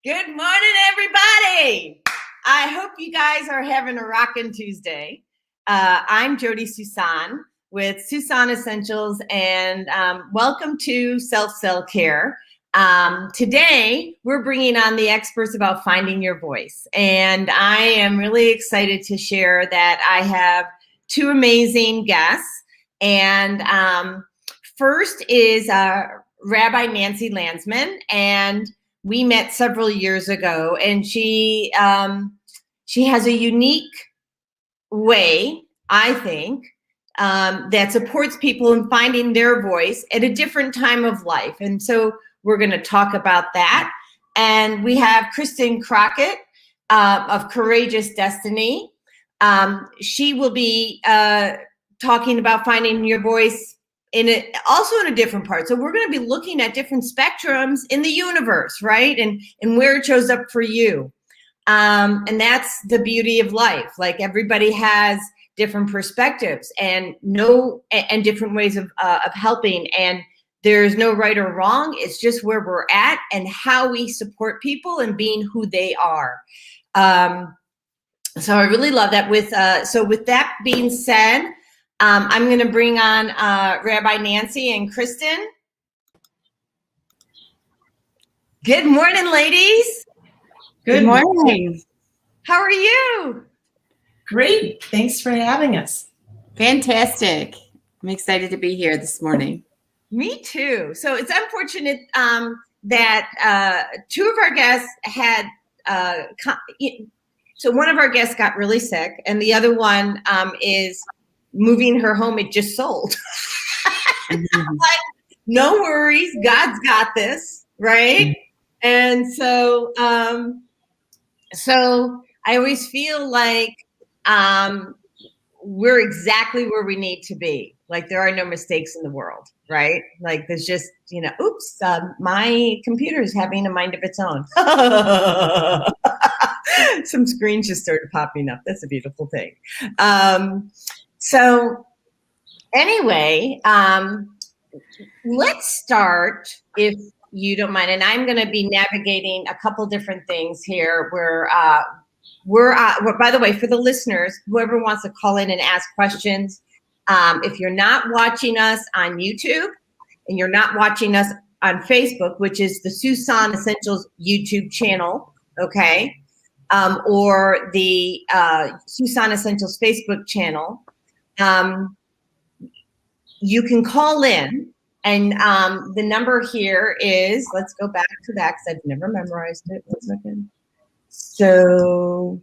Good morning, everybody. I hope you guys are having a rockin' Tuesday. I'm Jodi Suson with Suson Essentials, and welcome to Self Care. Today, we're bringing on the experts about finding your voice, and I am really excited to share that I have two amazing guests. And first is Rabbi Nancy Landsman, and we met several years ago, and she has a unique way, I think, that supports people in finding their voice at a different time of life. And so we're going to talk about that. And we have Kristen Crockett of Courageous Destiny. She will be talking about finding your voice also in a different part. So we're going to be looking at different spectrums in the universe, right? And where it shows up for you. And that's the beauty of life. Like, everybody has different perspectives and different ways of helping. And there's no right or wrong. It's just where we're at and how we support people and being who they are. So I really love that. So with that being said, I'm going to bring on Rabbi Nancy and Kristen. Good morning, ladies. Good morning. How are you? Great. Thanks for having us. Fantastic. I'm excited to be here this morning. Me too. So it's unfortunate that two of our guests had so one of our guests got really sick, and the other one is moving her home. It just sold. Like, no worries, God's got this, right? And so I always feel like we're exactly where we need to be. Like, there are no mistakes in the world, right? Like, there's just, oops, my computer is having a mind of its own. Some screens just started popping up. That's a beautiful thing. So anyway, let's start, if you don't mind. And I'm going to be navigating a couple different things here. By the way, for the listeners, whoever wants to call in and ask questions, if you're not watching us on YouTube and you're not watching us on Facebook, which is the Suson Essentials YouTube channel, okay, or the Suson Essentials Facebook channel, you can call in, and the number here is, let's go back to that because I've never memorized it. 1 second. So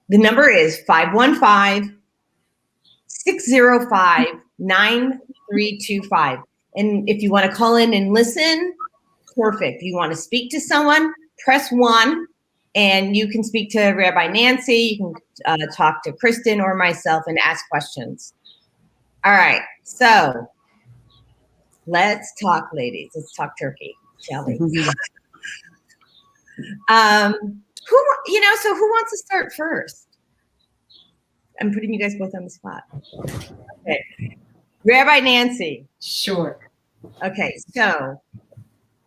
the number is 515-605-9325. And if you want to call in and listen, perfect. If you want to speak to someone, press 1. And you can speak to Rabbi Nancy, you can talk to Kristen or myself and ask questions. All right, so let's talk, ladies. Let's talk turkey, shall we? So who wants to start first? I'm putting you guys both on the spot. Okay, Rabbi Nancy. Sure. Okay, so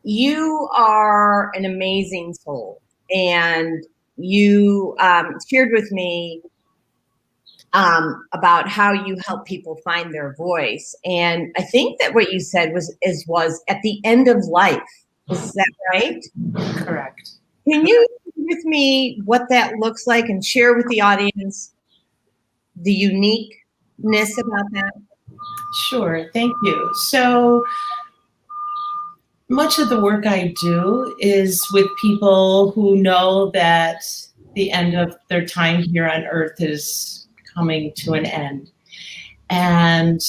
you are an amazing soul. And you shared with me about how you help people find their voice. And I think that what you said was at the end of life. Is that right? Correct. Can you share with me what that looks like and share with the audience the uniqueness about that? Sure. Thank you. So much of the work I do is with people who know that the end of their time here on earth is coming to an end. And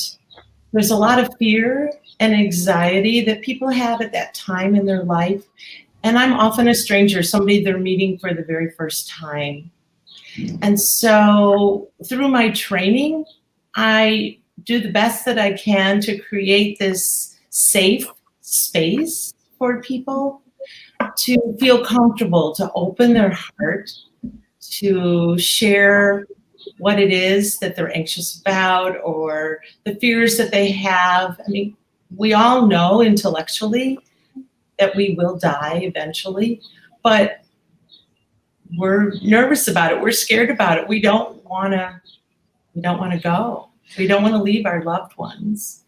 there's a lot of fear and anxiety that people have at that time in their life. And I'm often a stranger, somebody they're meeting for the very first time. And so through my training, I do the best that I can to create this safe space for people to feel comfortable, to open their heart, to share what it is that they're anxious about or the fears that they have. I mean, we all know intellectually that we will die eventually, but we're nervous about it. We're scared about it. We don't want to go. We don't want to leave our loved ones.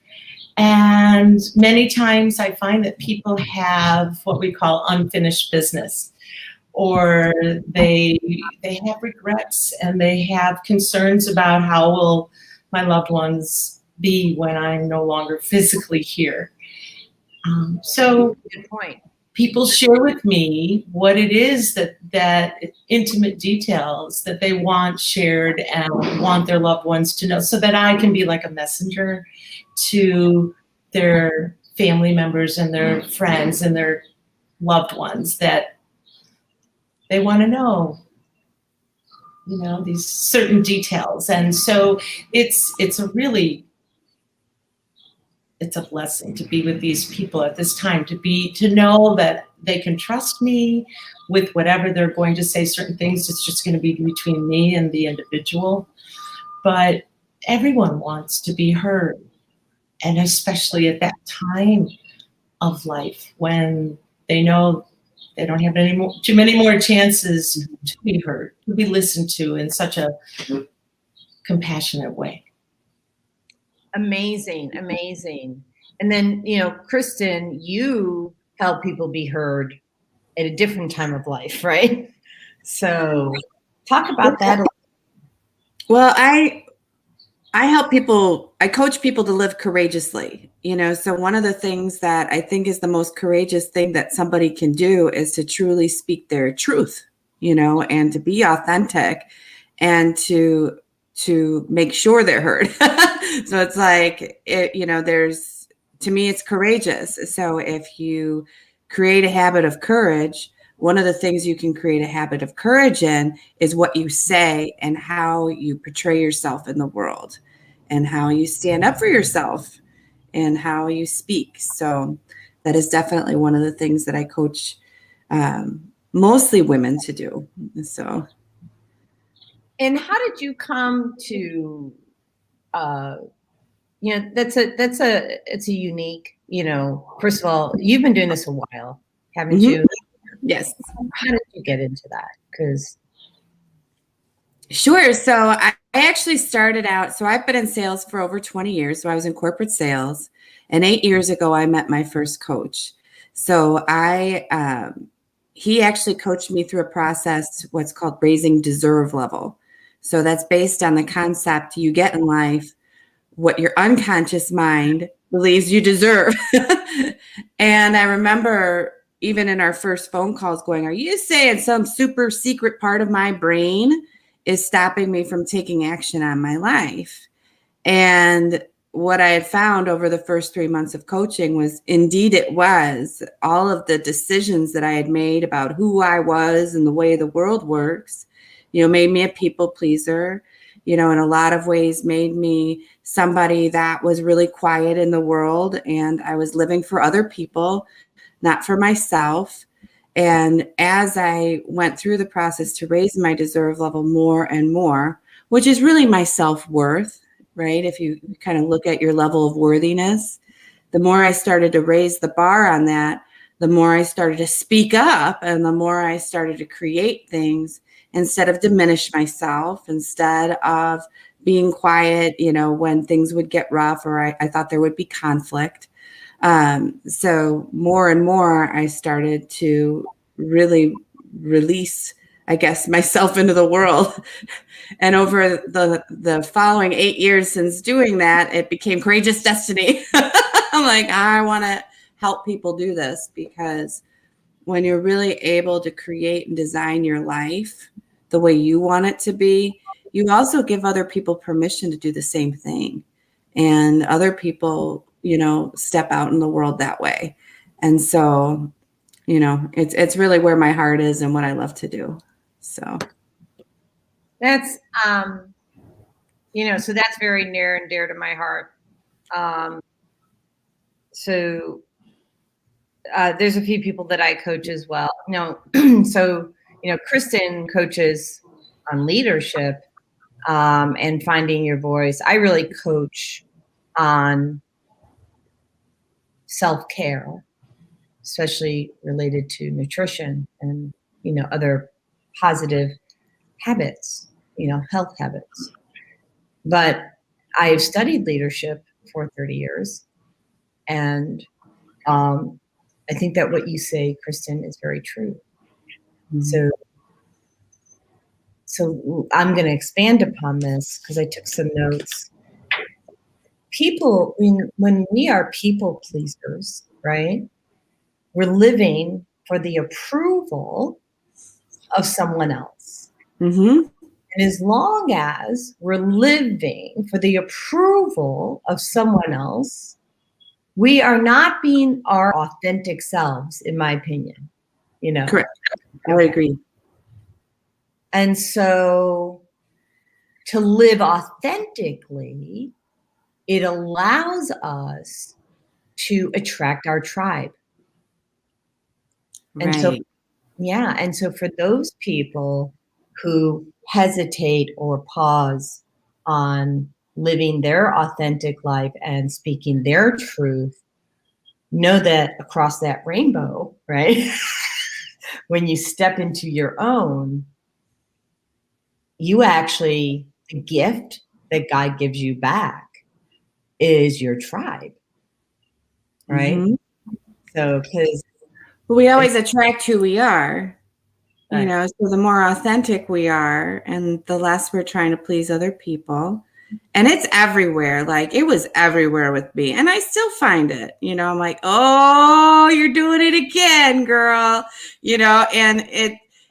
And many times I find that people have what we call unfinished business, or they have regrets and they have concerns about how will my loved ones be when I'm no longer physically here. So Good point. people share with me what it is that intimate details that they want shared and want their loved ones to know, so that I can be like a messenger to their family members and their friends and their loved ones, that they want to know, these certain details. And so it's a blessing to be with these people at this time, to know that they can trust me with whatever they're going to say. Certain things, it's just going to be between me and the individual. But everyone wants to be heard. And especially at that time of life when they know they don't have too many more chances to be heard, to be listened to in such a compassionate way. Amazing. And then, Kristen, you help people be heard at a different time of life, right? So talk about that. Well, I help people, I coach people to live courageously, so one of the things that I think is the most courageous thing that somebody can do is to truly speak their truth, and to be authentic and to make sure they're heard. So it's like, to me, it's courageous. So if you create a habit of courage, one of the things you can create a habit of courage in is what you say and how you portray yourself in the world and how you stand up for yourself and how you speak. So that is definitely one of the things that I coach mostly women to do. So. And how did you come to, it's a unique, first of all, you've been doing this a while, haven't you? Yes. How did you get into that? Sure. So I actually started out, so I've been in sales for over 20 years. So I was in corporate sales, and 8 years ago, I met my first coach. So he actually coached me through a process, what's called raising deserve level. So that's based on the concept you get in life, what your unconscious mind believes you deserve. And I remember even in our first phone calls going, are you saying some super secret part of my brain is stopping me from taking action on my life? And what I had found over the first 3 months of coaching was, indeed, it was all of the decisions that I had made about who I was and the way the world works, made me a people pleaser, in a lot of ways made me somebody that was really quiet in the world. And I was living for other people, not for myself. And as I went through the process to raise my deserve level more and more, which is really my self-worth, right? If you kind of look at your level of worthiness, the more I started to raise the bar on that, the more I started to speak up and the more I started to create things instead of diminish myself, instead of being quiet, when things would get rough or I thought there would be conflict. So more and more, I started to really release, I guess, myself into the world. And over the following 8 years since doing that, it became Courageous Destiny. I'm like, I want to help people do this, because when you're really able to create and design your life the way you want it to be, you also give other people permission to do the same thing. And other people, step out in the world that way. And so, it's really where my heart is and what I love to do. So that's, so that's very near and dear to my heart. So there's a few people that I coach as well. So, Kristen coaches on leadership and finding your voice. I really coach on self-care, especially related to nutrition and, other positive habits, health habits. But I've studied leadership for 30 years. And I think that what you say, Kristen, is very true. Mm-hmm. So I'm going to expand upon this because I took some notes. People, when we are people pleasers, right? We're living for the approval of someone else. Mm-hmm. And as long as we're living for the approval of someone else, we are not being our authentic selves, in my opinion. Correct. I agree. And so to live authentically, it allows us to attract our tribe. Right. And so, yeah. And so for those people who hesitate or pause on living their authentic life and speaking their truth, know that across that rainbow, right? When you step into your own, you actually, the gift that God gives you back is your tribe, right? Mm-hmm. So, because we always attract who we are, right. So the more authentic we are and the less we're trying to please other people. And it's everywhere. Like it was everywhere with me. And I still find it, I'm like, oh, you're doing it again, girl, and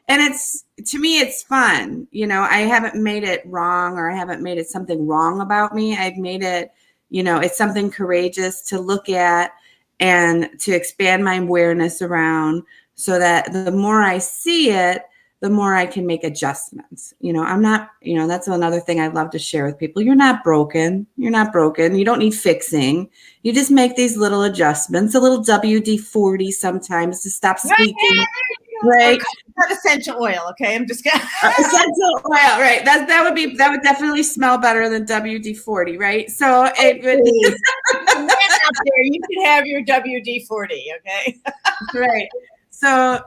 it's, to me, it's fun. I haven't made it wrong, or I haven't made it something wrong about me. I've made it, it's something courageous to look at and to expand my awareness around, so that the more I see it, the more I can make adjustments. I'm not, that's another thing I'd love to share with people. You're not broken. You're not broken. You don't need fixing. You just make these little adjustments, a little WD-40 sometimes to stop squeaking. Right. Not essential oil. Okay. I'm just gonna essential oil. Right. That would definitely smell better than WD-40. Right. So it would out there, you can have your WD-40. Okay. Right. So,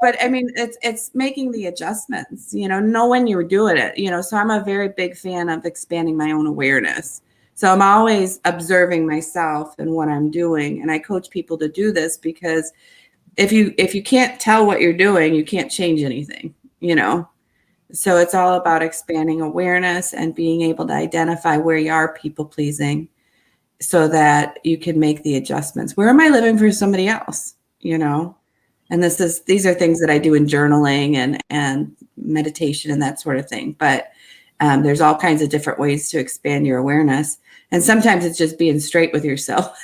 but I mean, it's making the adjustments, know when you're doing it, so I'm a very big fan of expanding my own awareness. So I'm always observing myself and what I'm doing. And I coach people to do this because if you can't tell what you're doing, you can't change anything, So it's all about expanding awareness and being able to identify where you are people pleasing so that you can make the adjustments. Where am I living for somebody else, And these are things that I do in journaling and meditation and that sort of thing. But there's all kinds of different ways to expand your awareness. And sometimes it's just being straight with yourself.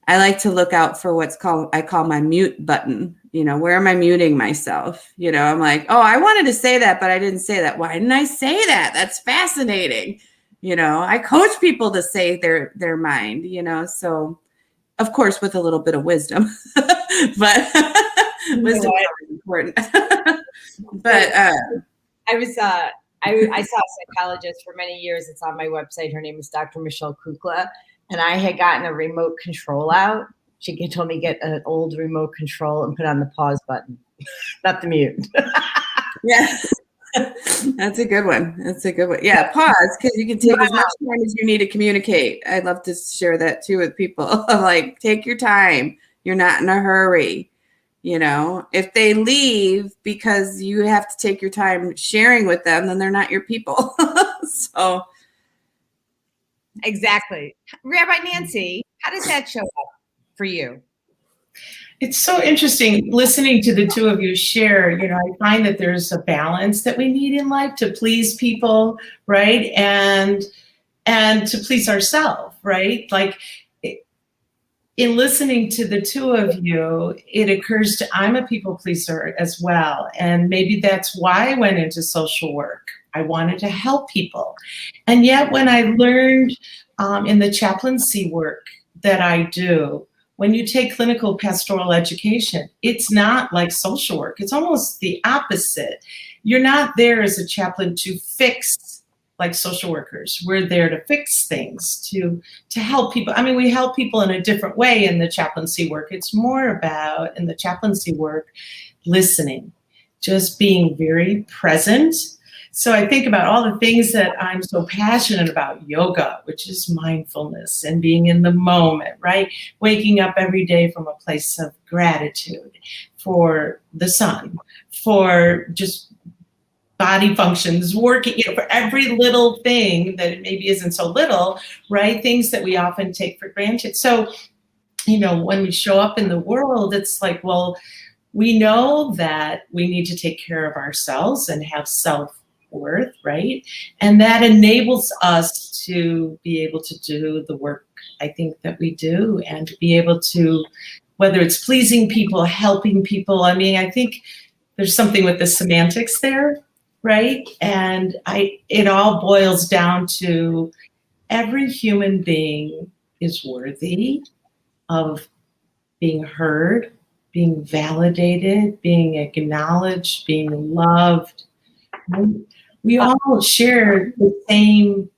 I like to look out for I call my mute button. Where am I muting myself? I'm like, oh, I wanted to say that, but I didn't say that. Why didn't I say that? That's fascinating. I coach people to say their mind, so of course, with a little bit of wisdom, but wisdom is important. But I saw a psychologist for many years. It's on my website. Her name is Dr. Michelle Kukla, and I had gotten a remote control out. She told me get an old remote control and put on the pause button, not the mute. Yeah. That's a good one. Yeah, pause, because you can take as much time as you need to communicate. I'd love to share that too with people. Like, take your time. You're not in a hurry. If they leave because you have to take your time sharing with them, then they're not your people. So, exactly. Rabbi Nancy, how does that show up for you? It's so interesting listening to the two of you share. I find that there's a balance that we need in life to please people, right? And to please ourselves, right? Like in listening to the two of you, it occurs to I'm a people pleaser as well. And maybe that's why I went into social work. I wanted to help people. And yet when I learned in the chaplaincy work that I do, when you take clinical pastoral education, it's not like social work. It's almost the opposite. You're not there as a chaplain to fix like social workers. We're there to fix things, to help people. I mean, we help people in a different way in the chaplaincy work. It's more about, in the chaplaincy work, listening just being very present. So I think about all the things that I'm so passionate about: yoga, which is mindfulness and being in the moment, right? Waking up every day from a place of gratitude for the sun, for just body functions working, for every little thing that maybe isn't so little, right? Things that we often take for granted. So, when we show up in the world, it's like, well, we know that we need to take care of ourselves and have self-worth, right? And that enables us to be able to do the work, I think, that we do, and to be able to, whether it's pleasing people, helping people. I mean, I think there's something with the semantics there, right? And it all boils down to every human being is worthy of being heard, being validated, being acknowledged, being loved. We all share the same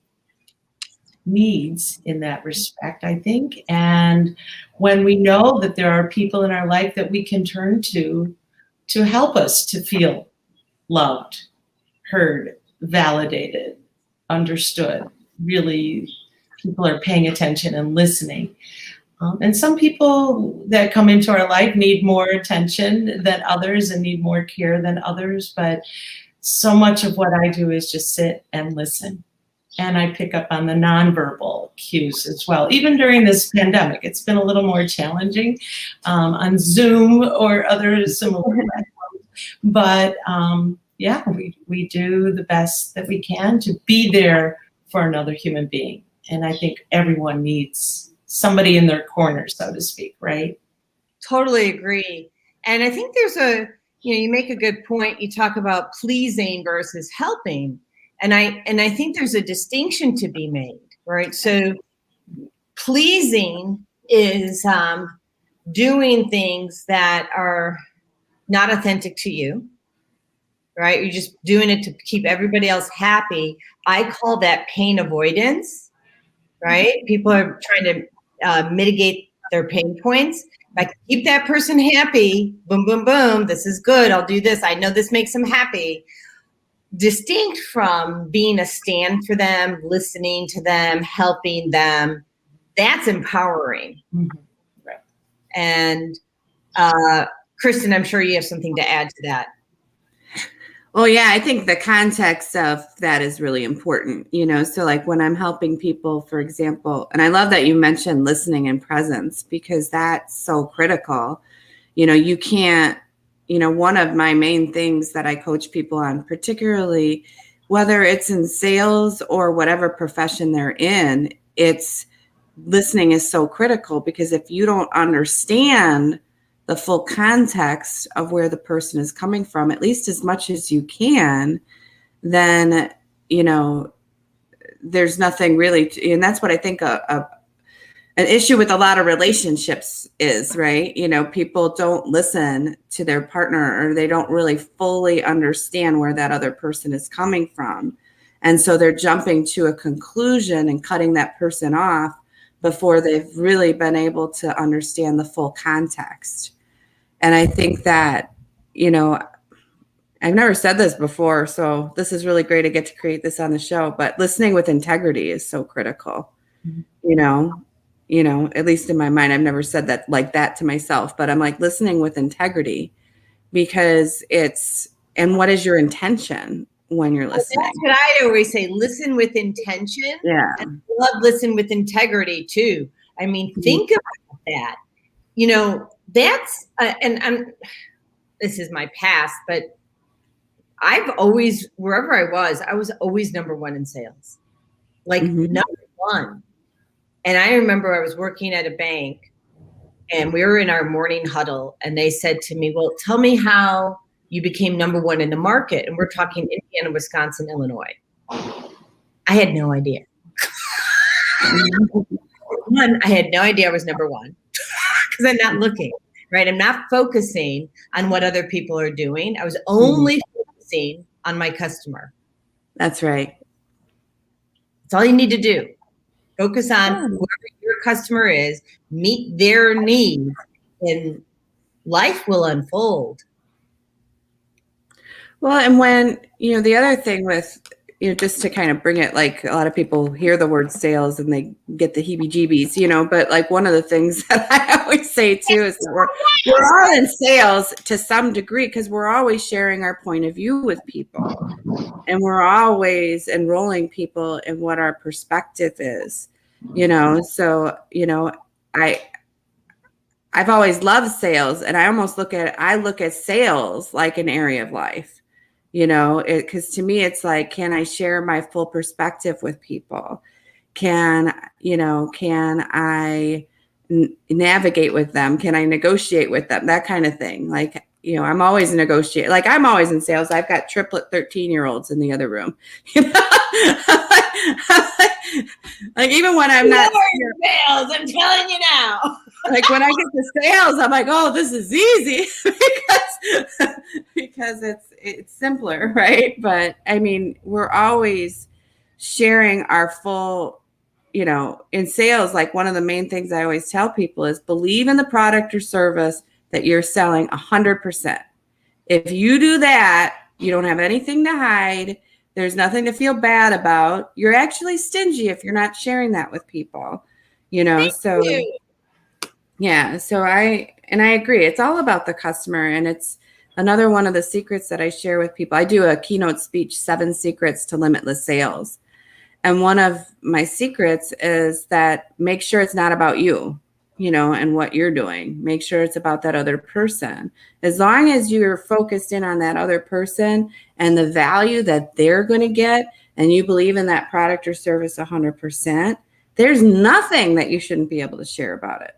needs in that respect, I think. And when we know that there are people in our life that we can turn to help us to feel loved, heard, validated, understood, really people are paying attention and listening. And some people that come into our life need more attention than others and need more care than others. But so much of what I do is just sit and listen. And I pick up on the nonverbal cues as well. Even during this pandemic, it's been a little more challenging on Zoom or other similar platforms. But yeah, we do the best that we can to be there for another human being. And I think everyone needs somebody in their corner, so to speak, right? Totally agree. And I think there's you make a good point. You talk about pleasing versus helping. And I think there's a distinction to be made, right? So pleasing is doing things that are not authentic to you, right? You're just doing it to keep everybody else happy. I call that pain avoidance, right? People are trying to mitigate their pain points. If I can keep that person happy, boom, boom, boom, this is good. I'll do this. I know this makes them happy. Distinct from being a stand for them, listening to them, helping them, that's empowering. Mm-hmm. Right. And Kristen, I'm sure you have something to add to that. Well, yeah, I think the context of that is really important, so like when I'm helping people, for example, and I love that you mentioned listening and presence, because that's so critical. You can't, one of my main things that I coach people on, particularly whether it's in sales or whatever profession they're in, it's listening is so critical, because if you don't understand the full context of where the person is coming from, at least as much as you can, then, there's nothing really, and that's what I think an issue with a lot of relationships is, right? People don't listen to their partner, or they don't really fully understand where that other person is coming from. And so they're jumping to a conclusion and cutting that person off before they've really been able to understand the full context. And I think that, I've never said this before, so this is really great to get to create this on the show, but listening with integrity is so critical. Mm-hmm. At least in my mind, I've never said that like that to myself, but I'm like listening with integrity, because and what is your intention when you're listening? That's what I always say, listen with intention. Yeah. And I love listen with integrity too. I mean, think about that. That's, this is my past, but I've always, wherever I was always number one in sales, like number one. And I remember I was working at a bank and we were in our morning huddle and they said to me, well, tell me how you became number one in the market. And we're talking Indiana, Wisconsin, Illinois. I had no idea. One, I had no idea I was number one because I'm not looking, right? I'm not focusing on what other people are doing. I was only focusing on my customer. That's right. That's all you need to do. Focus on whoever your customer is, meet their needs, and life will unfold. Well, and when, the other thing with, just to kind of bring it, like a lot of people hear the word sales and they get the heebie-jeebies, but like one of the things that I always say too is that we're all in sales to some degree because we're always sharing our point of view with people, and we're always enrolling people in what our perspective is, so, I've always loved sales, and I look at sales like an area of life. Because to me, it's like, can I share my full perspective with people? Can I navigate with them? Can I negotiate with them? That kind of thing. Like, I'm always negotiating. Like, I'm always in sales. I've got triplet 13-year-olds in the other room. Like, even when I'm not in sales, I'm telling you now. Like when I get to sales, I'm like, oh, this is easy because it's simpler, right? But I mean, we're always sharing our full, in sales. Like one of the main things I always tell people is believe in the product or service that you're selling 100%. If you do that, you don't have anything to hide. There's nothing to feel bad about. You're actually stingy if you're not sharing that with people, so. Yeah. So I agree. It's all about the customer. And it's another one of the secrets that I share with people. I do a keynote speech, 7 Secrets to Limitless Sales. And one of my secrets is that make sure it's not about you, and what you're doing. Make sure it's about that other person. As long as you're focused in on that other person and the value that they're going to get, and you believe in that product or service 100%, there's nothing that you shouldn't be able to share about it.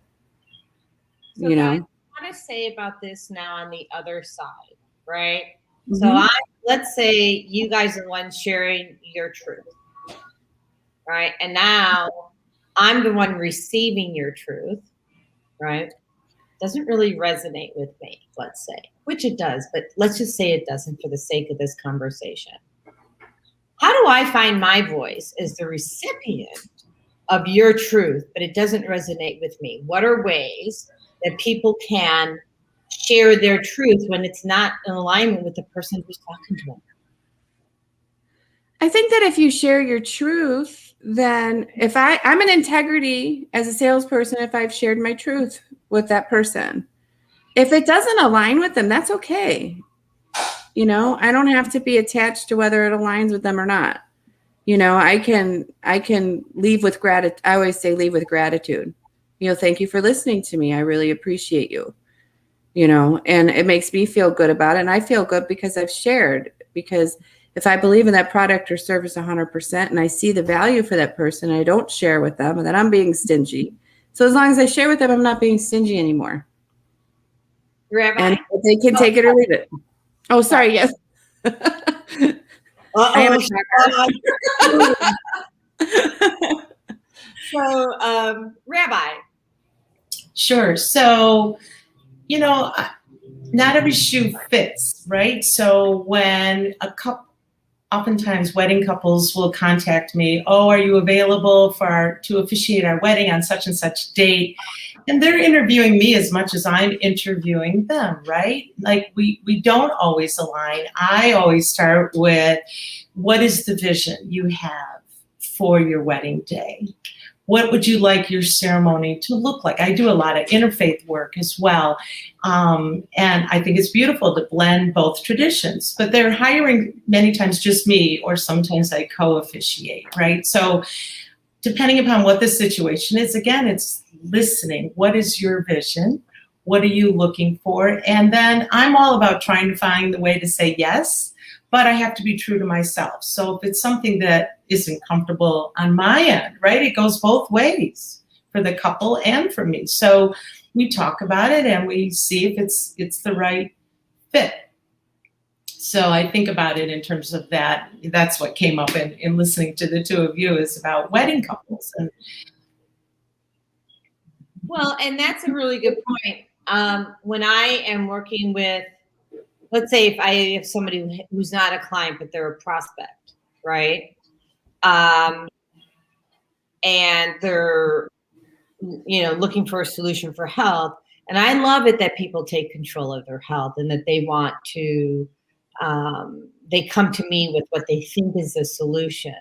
So guys, I want to say about this now on the other side, right? Mm-hmm. So let's say you guys are the ones sharing your truth, right? And now I'm the one receiving your truth, right? Doesn't really resonate with me, let's say, which it does, but let's just say it doesn't for the sake of this conversation. How do I find my voice as the recipient of your truth, but it doesn't resonate with me? What are ways that people can share their truth when it's not in alignment with the person who's talking to them? I think that if you share your truth, then if I'm an integrity as a salesperson, if I've shared my truth with that person, if it doesn't align with them, that's okay. I don't have to be attached to whether it aligns with them or not. I can leave with gratitude. I always say leave with gratitude. Thank you for listening to me. I really appreciate you, and it makes me feel good about it. And I feel good because I've shared, because if I believe in that product or service 100% and I see the value for that person, I don't share with them, and then I'm being stingy. So as long as I share with them, I'm not being stingy anymore. Rabbi? And they can take it or leave it. Oh, sorry. Yes. So, Rabbi. Sure. So, not every shoe fits, right? So when oftentimes wedding couples will contact me, oh, are you available to officiate our wedding on such and such date? And they're interviewing me as much as I'm interviewing them, right? Like we don't always align. I always start with, what is the vision you have for your wedding day? What would you like your ceremony to look like? I do a lot of interfaith work as well. And I think it's beautiful to blend both traditions, but they're hiring many times just me, or sometimes I co-officiate, right? So depending upon what the situation is, again, it's listening. What is your vision? What are you looking for? And then I'm all about trying to find the way to say yes, but I have to be true to myself. So if it's something that isn't comfortable on my end, right, it goes both ways for the couple and for me. So we talk about it and we see if it's the right fit. So I think about it in terms of that. That's what came up in listening to the two of you, is about wedding couples. Well, and that's a really good point. When I am working with, let's say if I have somebody who's not a client, but they're a prospect, right? And they're, looking for a solution for health. And I love it that people take control of their health and that they want to they come to me with what they think is a solution.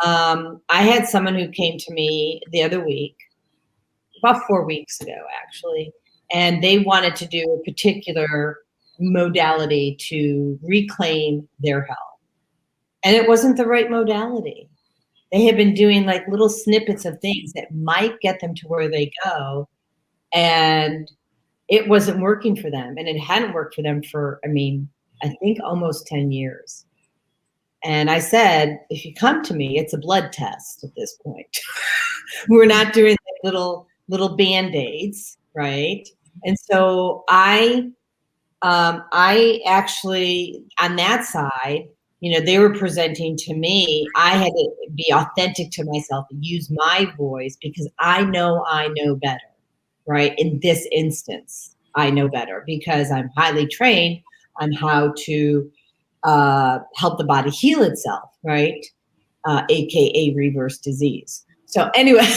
I had someone who came to me the other week, about 4 weeks ago, actually, and they wanted to do a particular modality to reclaim their health. And it wasn't the right modality. They had been doing like little snippets of things that might get them to where they go. And it wasn't working for them. And it hadn't worked for them for, I think almost 10 years. And I said, if you come to me, it's a blood test at this point. We're not doing like little Band-Aids, right? And so I actually, on that side, they were presenting to me. I had to be authentic to myself and use my voice because I know better, right? In this instance, I know better because I'm highly trained on how to help the body heal itself, right? AKA reverse disease. So anyway,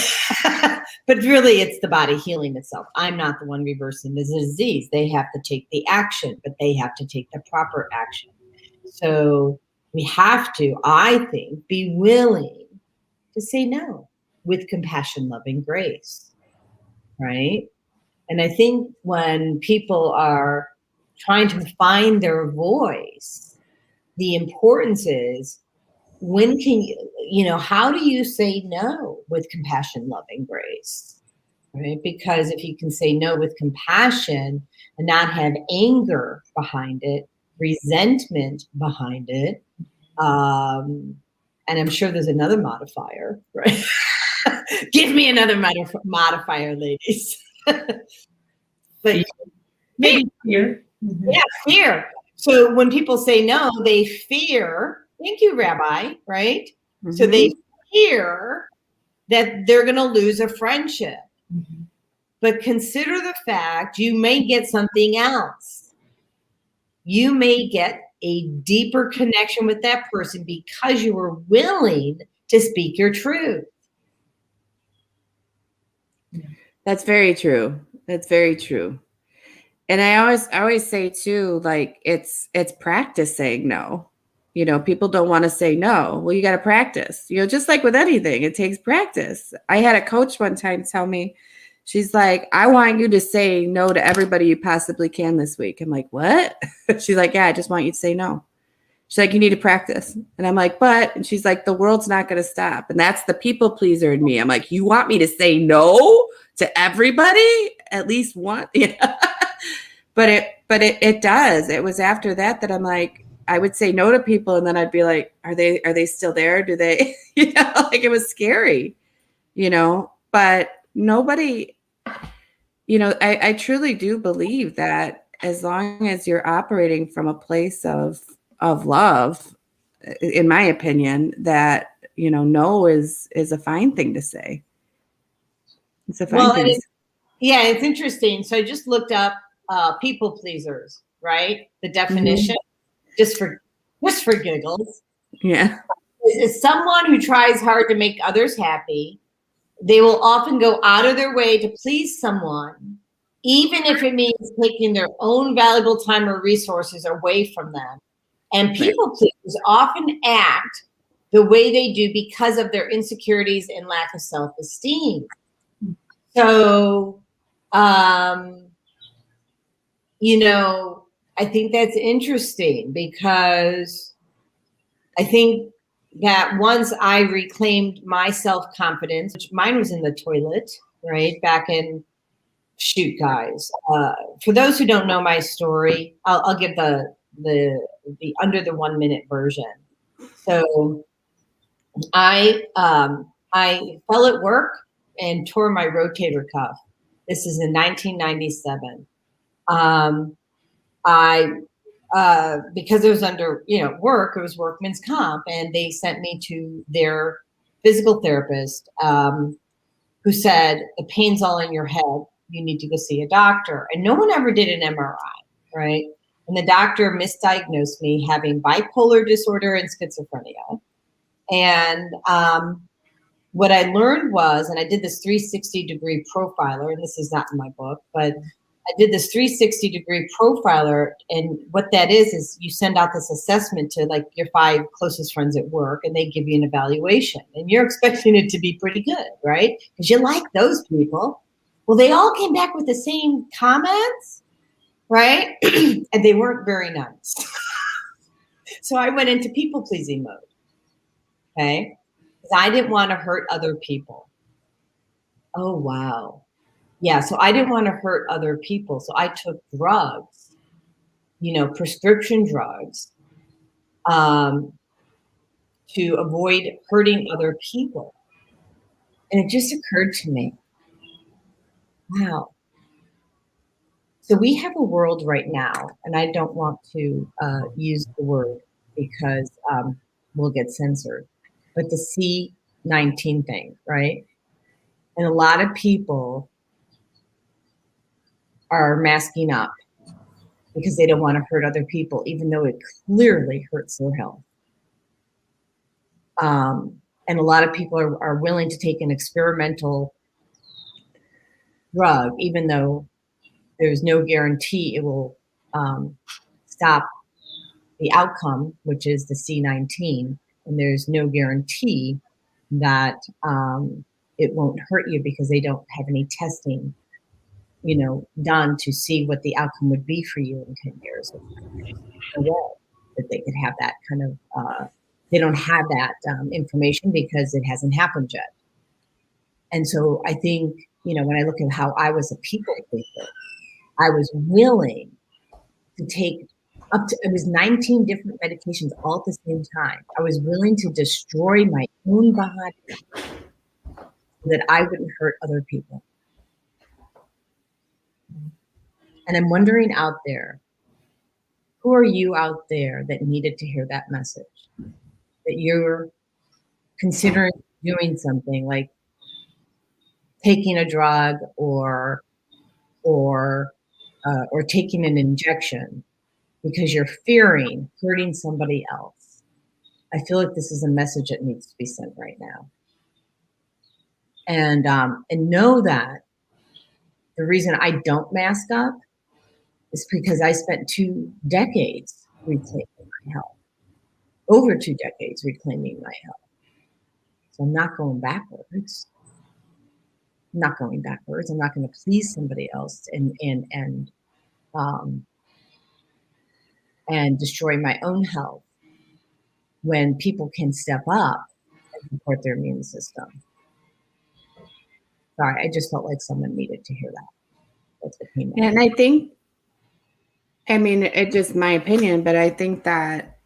but really it's the body healing itself. I'm not the one reversing the disease. They have to take the action, but they have to take the proper action. So we have to, I think, be willing to say no with compassion, love, and grace, right? And I think when people are trying to find their voice, the importance is, when can how do you say no with compassion, love, and grace, right? Because if you can say no with compassion and not have anger behind it, resentment behind it, and I'm sure there's another modifier, right? Give me another modifier, ladies. But maybe fear. Yeah, fear. So when people say no, they fear. Thank you, Rabbi, right? Mm-hmm. So they fear that they're going to lose a friendship. Mm-hmm. But consider the fact you may get something else. You may get a deeper connection with that person because you were willing to speak your truth. That's very true. That's very true. And I always say too, like it's practice saying no. People don't want to say no. Well, you got to practice, just like with anything, it takes practice. I had a coach one time tell me, she's like, I want you to say no to everybody you possibly can this week. I'm like, what? She's like, yeah, I just want you to say no. She's like, you need to practice. And I'm like, but, and she's like, the world's not going to stop. And that's the people pleaser in me. I'm like, you want me to say no to everybody? At least one? Yeah. But it does. It was after that I'm like, I would say no to people. And then I'd be like, are they still there? Do they, like it was scary, but nobody, I truly do believe that as long as you're operating from a place of love, in my opinion, that, no is a fine thing to say. It's a fine thing. Yeah, it's interesting. So I just looked up people pleasers, right? The definition, just for giggles. Yeah. Is someone who tries hard to make others happy. They will often go out of their way to please someone, even if it means taking their own valuable time or resources away from them. And people pleasers often act the way they do because of their insecurities and lack of self-esteem. So, I think that's interesting because I think that once I reclaimed my self-confidence, which mine was in the toilet, right? Back in, guys. For those who don't know my story, I'll give the under the 1 minute version. So I fell at work and tore my rotator cuff. This is in 1997. Because it was under, work, it was workman's comp, and they sent me to their physical therapist, who said, the pain's all in your head. You need to go see a doctor. And no one ever did an MRI, right? And the doctor misdiagnosed me having bipolar disorder and schizophrenia. And what I learned was, and I did this 360-degree profiler, and this is not in my book, but I did this 360-degree profiler, and what that is you send out this assessment to like your 5 closest friends at work, and they give you an evaluation, and you're expecting it to be pretty good, right? Because you like those people. Well, they all came back with the same comments, right? And they weren't very nice. So I went into people-pleasing mode, okay? Because I didn't want to hurt other people. Oh, wow. Yeah, so I didn't want to hurt other people. So I took drugs, prescription drugs, to avoid hurting other people. And it just occurred to me, wow. So we have a world right now, and I don't want to use the word because we'll get censored, but the C-19 thing, right? And a lot of people are masking up because they don't want to hurt other people, even though it clearly hurts their health. And a lot of people are willing to take an experimental drug, even though there's no guarantee it will stop the outcome, which is the C-19, and there's no guarantee that it won't hurt you because they don't have any testing done to see what the outcome would be for you in 10 years. That they could have that kind of, they don't have that information because it hasn't happened yet. And so I think, when I look at how I was a people pleaser, I was willing to take it was 19 different medications all at the same time. I was willing to destroy my own body so that I wouldn't hurt other people. And I'm wondering out there, who are you out there that needed to hear that message? That you're considering doing something like taking a drug or taking an injection because you're fearing hurting somebody else. I feel like this is a message that needs to be sent right now. And know that the reason I don't mask up is because I spent 2 decades reclaiming my health. Over 2 decades reclaiming my health. So I'm not going backwards. I'm not going backwards. I'm not going to please somebody else and destroy my own health when people can step up and support their immune system. Sorry, I just felt like someone needed to hear that. That's what came out. And I think, it's just my opinion, but I think that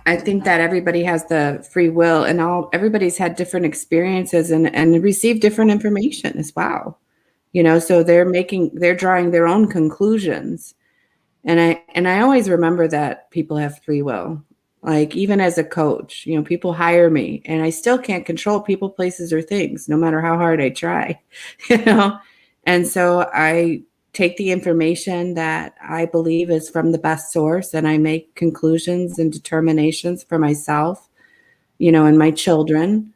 everybody has the free will, and everybody's had different experiences and received different information as well. So they're drawing their own conclusions. And I always remember that people have free will. Like even as a coach, people hire me and I still can't control people, places, or things, no matter how hard I try, And so I take the information that I believe is from the best source, and I make conclusions and determinations for myself, and my children,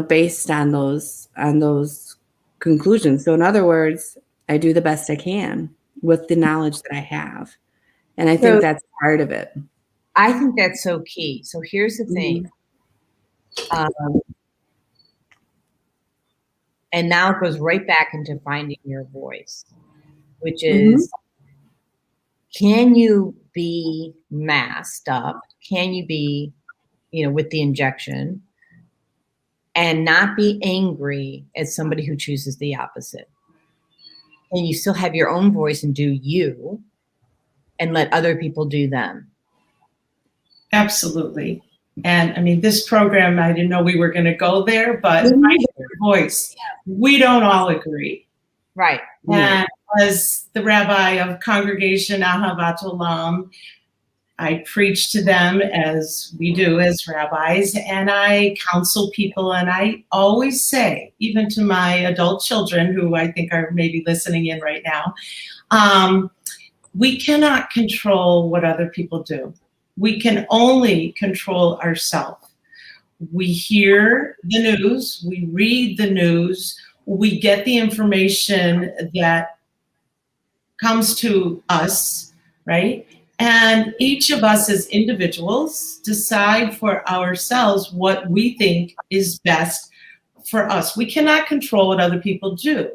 based on those conclusions. So in other words, I do the best I can with the knowledge that I have. And I think that's part of it. I think that's so key. So here's the thing. And now it goes right back into finding your voice, which is, can you be masked up? Can you be, with the injection and not be angry at somebody who chooses the opposite? And you still have your own voice and do you, and let other people do them. Absolutely. And this program, I didn't know we were going to go there, but my voice, we don't all agree. Right. And as the rabbi of Congregation Ahavat Olam, I preach to them as we do as rabbis, and I counsel people. And I always say, even to my adult children, who I think are maybe listening in right now, we cannot control what other people do. We can only control ourselves. We hear the news, we read the news, we get the information that comes to us, right? And each of us as individuals decide for ourselves what we think is best for us. We cannot control what other people do.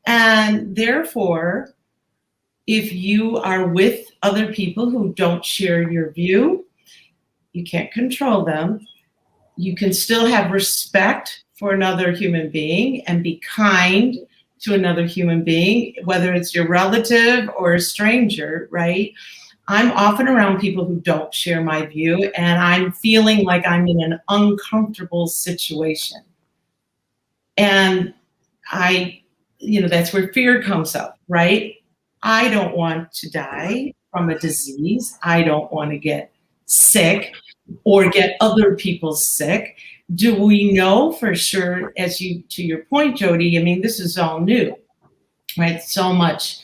And therefore, if you are with other people who don't share your view, you can't control them. You can still have respect for another human being and be kind to another human being, whether it's your relative or a stranger, right? I'm often around people who don't share my view, and I'm feeling like I'm in an uncomfortable situation. And that's where fear comes up, right? I don't want to die from a disease. I don't want to get sick or get other people sick. Do we know for sure, to your point, Jodi, I mean, this is all new, right? So much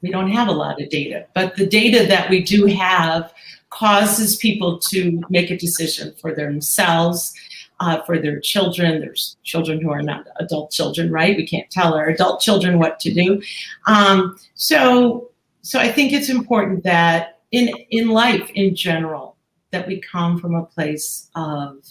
we don't have a lot of data, but the data that we do have causes people to make a decision for themselves, for their children. There's children who are not adult children, right? We can't tell our adult children what to do. So I think it's important that in life in general, that we come from a place of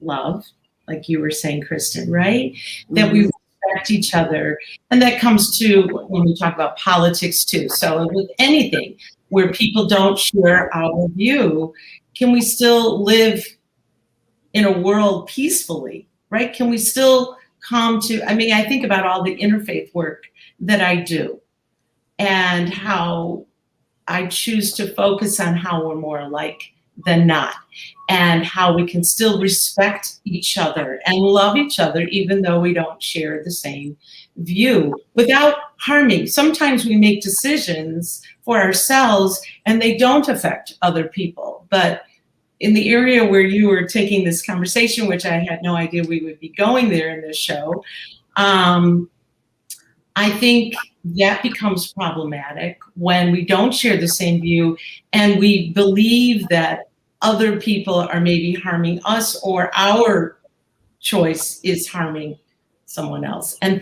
love, like you were saying, Kristen, right? Mm-hmm. That we respect each other. And that comes to when we talk about politics too. So with anything where people don't share our view, can we still live in a world peacefully, right? Can we still come to, I think about all the interfaith work that I do and how I choose to focus on how we're more alike than not, and how we can still respect each other and love each other, even though we don't share the same view, without harming. Sometimes we make decisions for ourselves and they don't affect other people. But in the area where you were taking this conversation, which I had no idea we would be going there in this show, I think that becomes problematic when we don't share the same view and we believe that other people are maybe harming us or our choice is harming someone else. And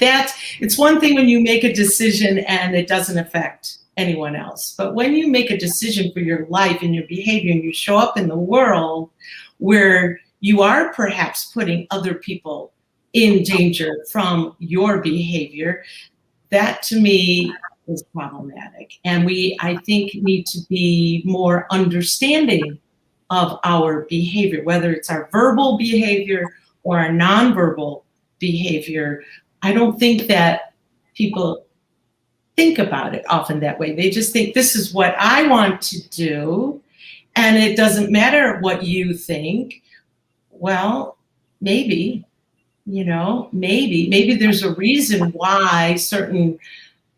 it's one thing when you make a decision and it doesn't affect anyone else. But when you make a decision for your life and your behavior and you show up in the world where you are perhaps putting other people in danger from your behavior, that to me is problematic. And we, I think, need to be more understanding of our behavior, whether it's our verbal behavior or our nonverbal behavior. I don't think that people think about it often that way. They just think this is what I want to do, and it doesn't matter what you think. Well, maybe, maybe there's a reason why certain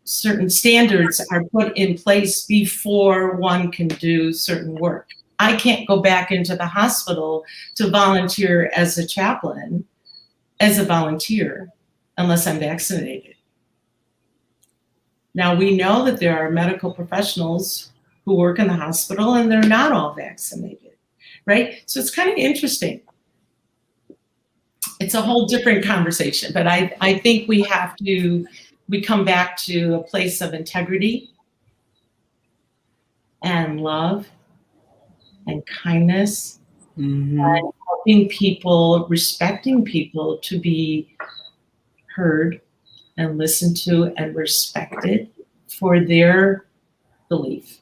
standards are put in place before one can do certain work. I can't go back into the hospital to volunteer as a chaplain, as a volunteer, unless I'm vaccinated. Now, we know that there are medical professionals who work in the hospital and they're not all vaccinated, right? So it's kind of interesting. It's a whole different conversation, but I think we come back to a place of integrity and love and kindness, and helping people, respecting people to be heard and listened to and respected for their belief.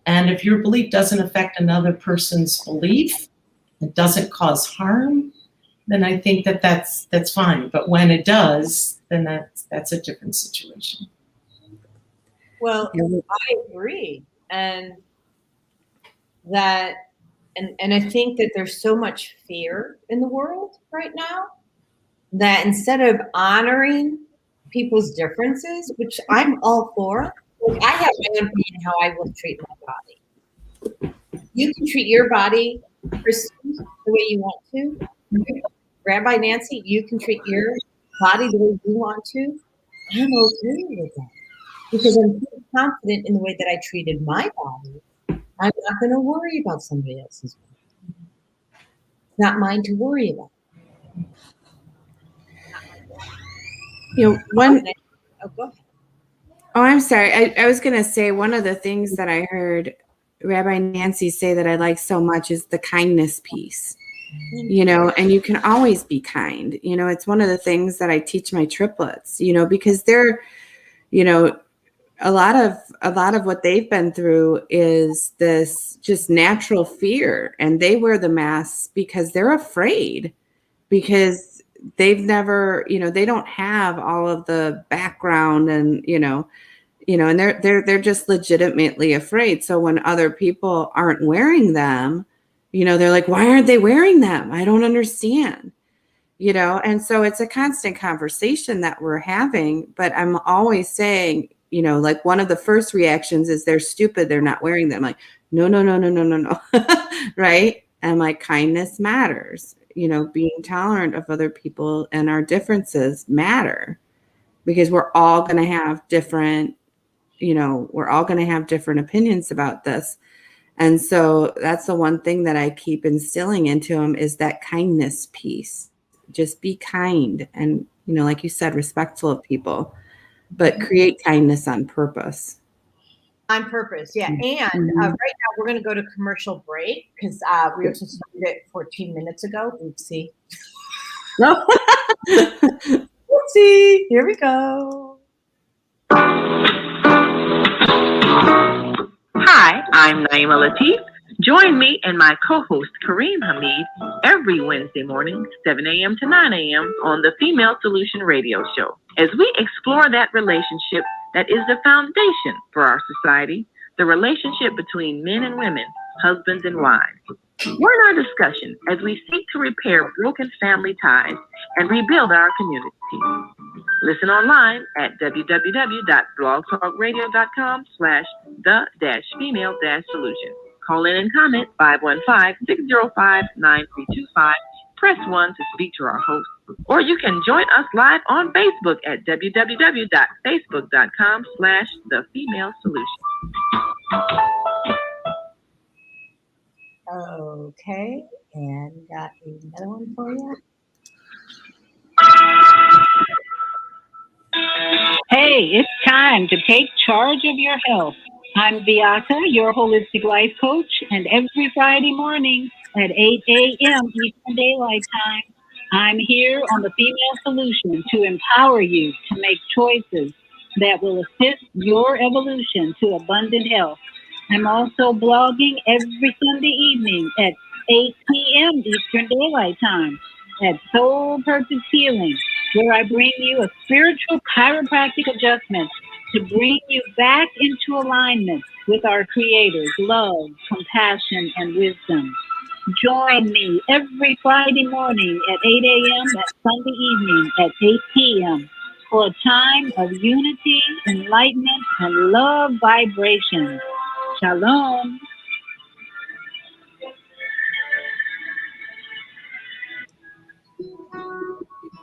And if your belief doesn't affect another person's belief, it doesn't cause harm, then I think that's fine. But when it does, then that's a different situation. Well, I agree. And I think that there's so much fear in the world right now that instead of honoring people's differences, which I'm all for, I have my own opinion how I will treat my body. You can treat your body, Kristen, the way you want to. Rabbi Nancy, you can treat your body the way you want to. I'm okay with that because I'm pretty confident in the way that I treated my body. I'm not going to worry about somebody else's body. It's not mine to worry about. Go ahead. Oh, I'm sorry. I was going to say one of the things that I heard Rabbi Nancy say that I like so much is the kindness piece, and you can always be kind. It's one of the things that I teach my triplets, because they're, a lot of what they've been through is this just natural fear, and they wear the masks because they're afraid, because they've never, they don't have all of the background, and and they're just legitimately afraid. So when other people aren't wearing them, they're like, why aren't they wearing them? I don't understand. And so it's a constant conversation that we're having, but I'm always saying, like one of the first reactions is they're stupid, they're not wearing them. Like, no, no, no, no, no, no, no. Right. And like, kindness matters, being tolerant of other people and our differences matter, because we're all going to have different opinions about this. And so that's the one thing that I keep instilling into them is that kindness piece. Just be kind and, like you said, respectful of people, but create kindness on purpose. On purpose, yeah. And right now we're going to go to commercial break because we were supposed to do it 14 minutes ago. Oopsie. Oopsie. Here we go. Hi, I'm Naima Latif. Join me and my co-host Kareem Hamid every Wednesday morning, 7 a.m. to 9 a.m. on the Female Solution Radio Show, as we explore that relationship that is the foundation for our society, the relationship between men and women, husbands and wives. Join our discussion as we seek to repair broken family ties and rebuild our community. Listen online at www.blogtalkradio.com/the-female-solution. Call in and comment 515-605-9325. Press 1 to speak to our host. Or you can join us live on Facebook at www.facebook.com/the-female-solution. Okay, and got another one for you. Hey, it's time to take charge of your health. I'm Beata, your holistic life coach, and every Friday morning at 8 a.m. Eastern Daylight Time, I'm here on the Female Solution to empower you to make choices that will assist your evolution to abundant health. I'm also blogging every Sunday evening at 8 p.m. Eastern Daylight Time at Soul Purpose Healing, where I bring you a spiritual chiropractic adjustment to bring you back into alignment with our Creator's love, compassion, and wisdom. Join me every Friday morning at 8 a.m. and Sunday evening at 8 p.m. for a time of unity, enlightenment, and love vibration. Shalom.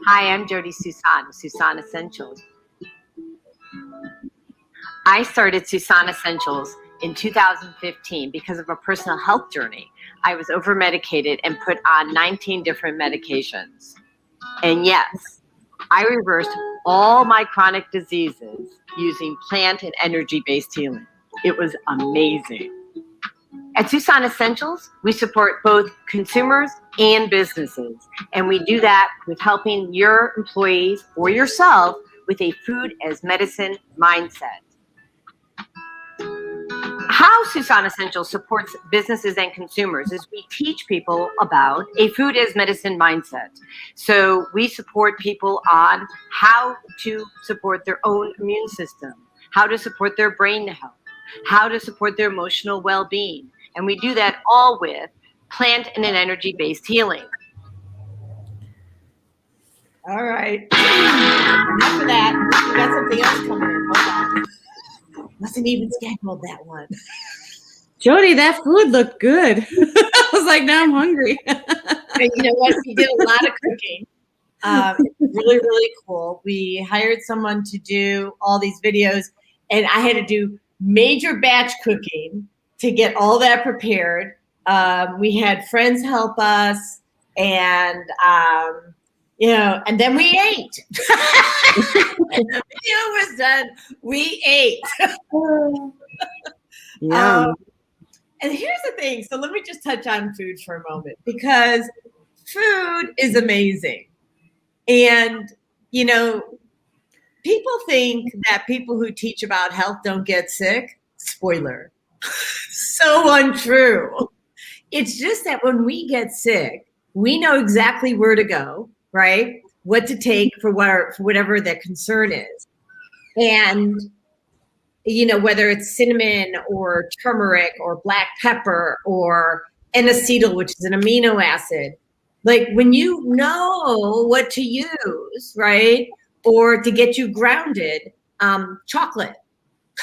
Hi, I'm Jodi Suson, Suson Essentials. I started Suson Essentials in 2015 because of a personal health journey. I was over-medicated and put on 19 different medications. And yes, I reversed all my chronic diseases using plant and energy-based healing. It was amazing. At Suson Essentials, we support both consumers and businesses, and we do that with helping your employees or yourself with a food as medicine mindset. How Suson Essentials supports businesses and consumers is we teach people about a food as medicine mindset. So we support people on how to support their own immune system, how to support their brain health, how to support their emotional well-being. And we do that all with plant and an energy-based healing. All right. After that, we got something else coming in. Hold on. Wasn't even scheduled, that one. Jodi, that food looked good. I was like, now I'm hungry. And you know what? We did a lot of cooking. It's really, really cool. We hired someone to do all these videos, and I had to do major batch cooking to get all that prepared. We had friends help us, and and then we ate. When the video was done, we ate. Yeah. And here's the thing. So let me just touch on food for a moment, because food is amazing. And, people think that people who teach about health don't get sick. Spoiler. So untrue. It's just that when we get sick, we know exactly where to go, right? What to take for whatever the concern is. And, whether it's cinnamon or turmeric or black pepper or N-acetyl, which is an amino acid, like when you know what to use, right? Or to get you grounded, chocolate,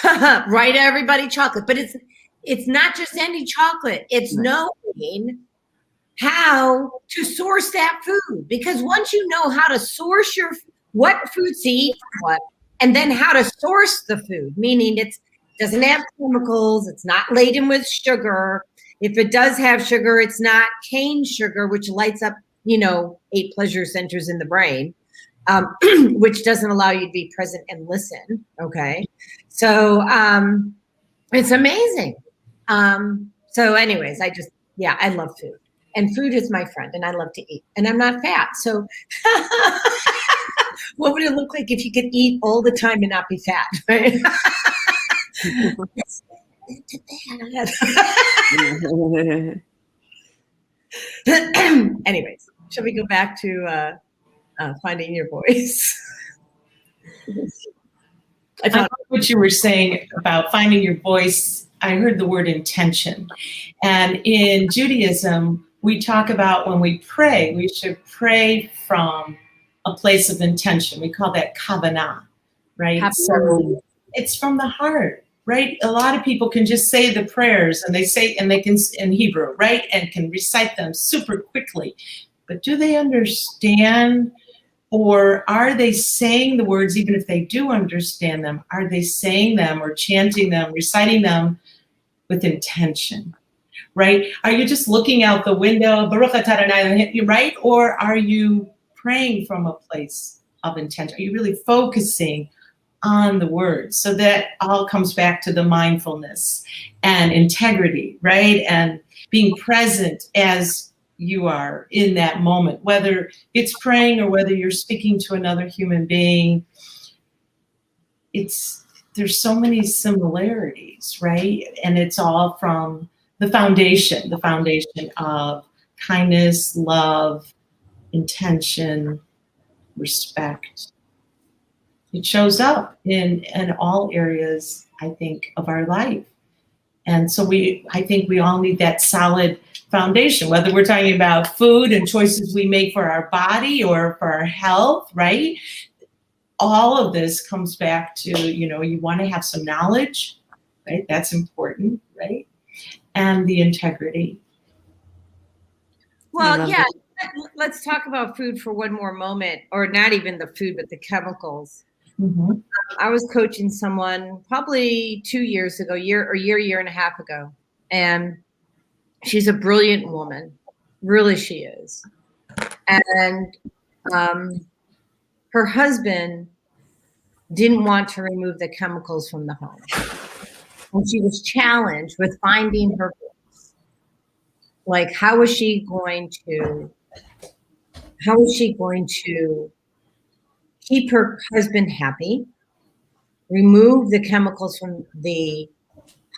right? Everybody chocolate, but it's not just any chocolate. It's knowing how to source that food, because once you know how to source what foods to eat, what, and then how to source the food, meaning it doesn't have chemicals, it's not laden with sugar. If it does have sugar, it's not cane sugar, which lights up, 8 pleasure centers in the brain, which doesn't allow you to be present and listen. Okay. So it's amazing. So anyways, I love food. And food is my friend, and I love to eat. And I'm not fat. So what would it look like if you could eat all the time and not be fat? Right? Anyways, shall we go back to finding your voice? I thought what you were saying about finding your voice, I heard the word intention. And in Judaism, we talk about when we pray, we should pray from a place of intention. We call that kavanah, right? So it's from the heart, right? A lot of people can just say the prayers and they can in Hebrew, right? And can recite them super quickly. But do they understand, or are they saying the words, even if they do understand them, are they saying them or chanting them, reciting them with intention? Right? Are you just looking out the window, Baruch atah Adonai, right? Or are you praying from a place of intention? Are you really focusing on the words? So that all comes back to the mindfulness and integrity, right? And being present as you are in that moment, whether it's praying or whether you're speaking to another human being. There's so many similarities, right? And it's all from the foundation of kindness, love, intention, respect. It shows up in all areas, I think, of our life. And so I think we all need that solid foundation, whether we're talking about food and choices we make for our body or for our health, right? All of this comes back to, you want to have some knowledge, right? That's important, right? And the integrity. Well, yeah, let's talk about food for one more moment, or not even the food, but the chemicals. Mm-hmm. I was coaching someone probably 2 years ago, year and a half ago. And she's a brilliant woman. Really, she is. And her husband didn't want to remove the chemicals from the home. And she was challenged with finding her voice. Like, how is she going to keep her husband happy, remove the chemicals from the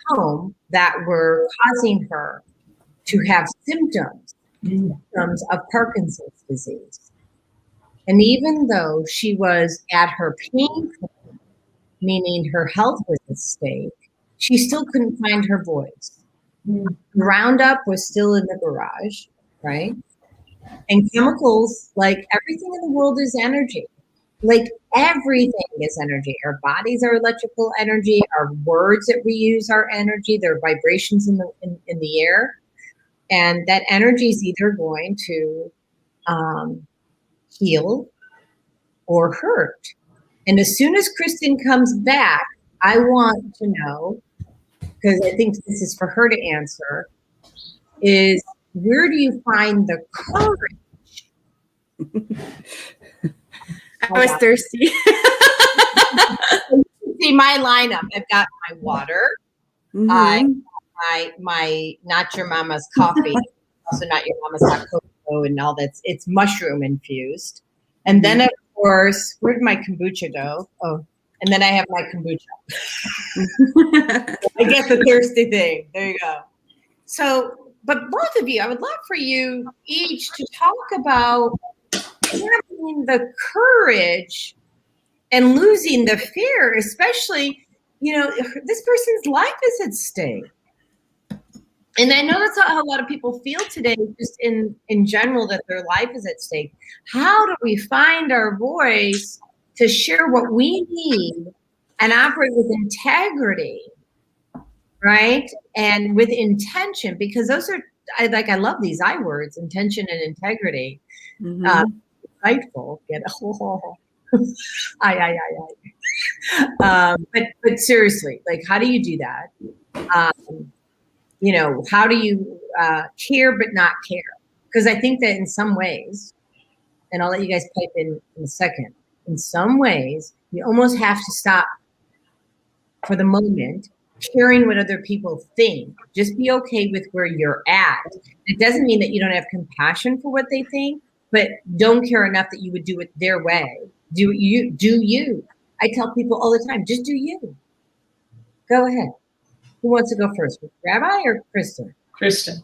home that were causing her to have symptoms of Parkinson's disease? And even though she was at her pain point, meaning her health was at stake, she still couldn't find her voice. Roundup was still in the garage, right? And chemicals, like everything in the world, is energy. Like everything is energy. Our bodies are electrical energy. Our words that we use are energy. They're vibrations in the air. And that energy is either going to heal or hurt. And as soon as Kristen comes back, I want to know, because I think this is for her to answer, is where do you find the courage I was thirsty. See my lineup. I've got my water. Mhm. My not your mama's coffee, also not your mama's hot cocoa and all that. It's mushroom infused. And then of course, where did my kombucha go? Oh, and then I have my kombucha. I guess the thirsty thing. There you go. So, but both of you, I would love for you each to talk about having the courage and losing the fear, especially, this person's life is at stake. And I know that's how a lot of people feel today, just in general, that their life is at stake. How do we find our voice to share what we need and operate with integrity, right? And with intention, because those are, I love these I words, intention and integrity. Insightful. Get but seriously, like, how do you do that? How do you care but not care? Because I think that in some ways, and I'll let you guys pipe in a second, in some ways, you almost have to stop for the moment caring what other people think. Just be okay with where you're at. It doesn't mean that you don't have compassion for what they think, but don't care enough that you would do it their way. Do you. I tell people all the time, just do you. Go ahead. Who wants to go first? Rabbi or Kristen? Kristen.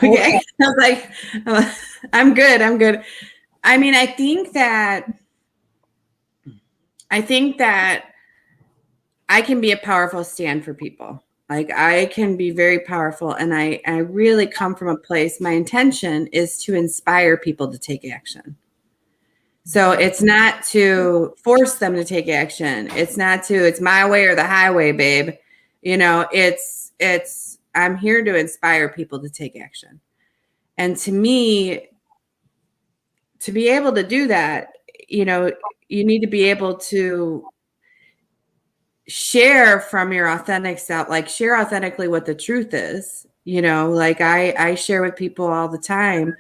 Okay. I was like, I'm good. I mean, I think that I can be a powerful stand for people. Like, I can be very powerful, and I really come from a place, my intention is to inspire people to take action. So it's not to force them to take action. It's my way or the highway, babe. I'm here to inspire people to take action. And to me, to be able to do that, you need to be able to share from your authentic self, like share authentically what the truth is. Like I share with people all the time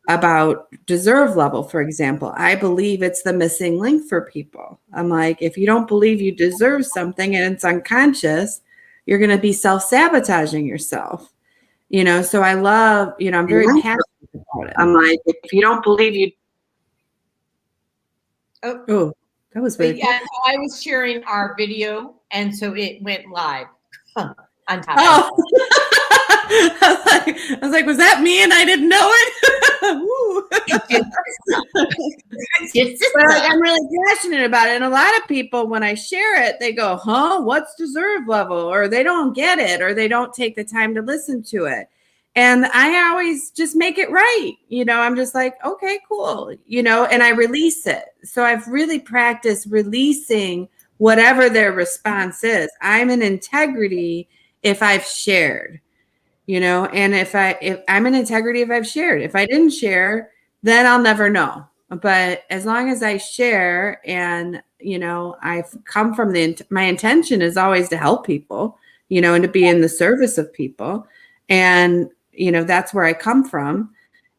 about deserve level, for example. I believe it's the missing link for people. I'm like, if you don't believe you deserve something and it's unconscious, you're going to be self-sabotaging yourself. So I love, I'm very passionate about it. I'm like, if you don't believe you. Oh, that was weird. Yeah, I was sharing our video, and so it went live on top of it. I was like, was that me and I didn't know it? But I'm really passionate about it. And a lot of people, when I share it, they go, huh, what's deserve level? Or they don't get it, or they don't take the time to listen to it. And I always just make it right. I'm just like, okay, cool. And I release it. So I've really practiced releasing whatever their response is. I'm in integrity if I've shared, and if I'm in integrity if I've shared. If I didn't share, then I'll never know. But as long as I share, and I've come from my intention is always to help people, and to be in the service of people, and that's where I come from.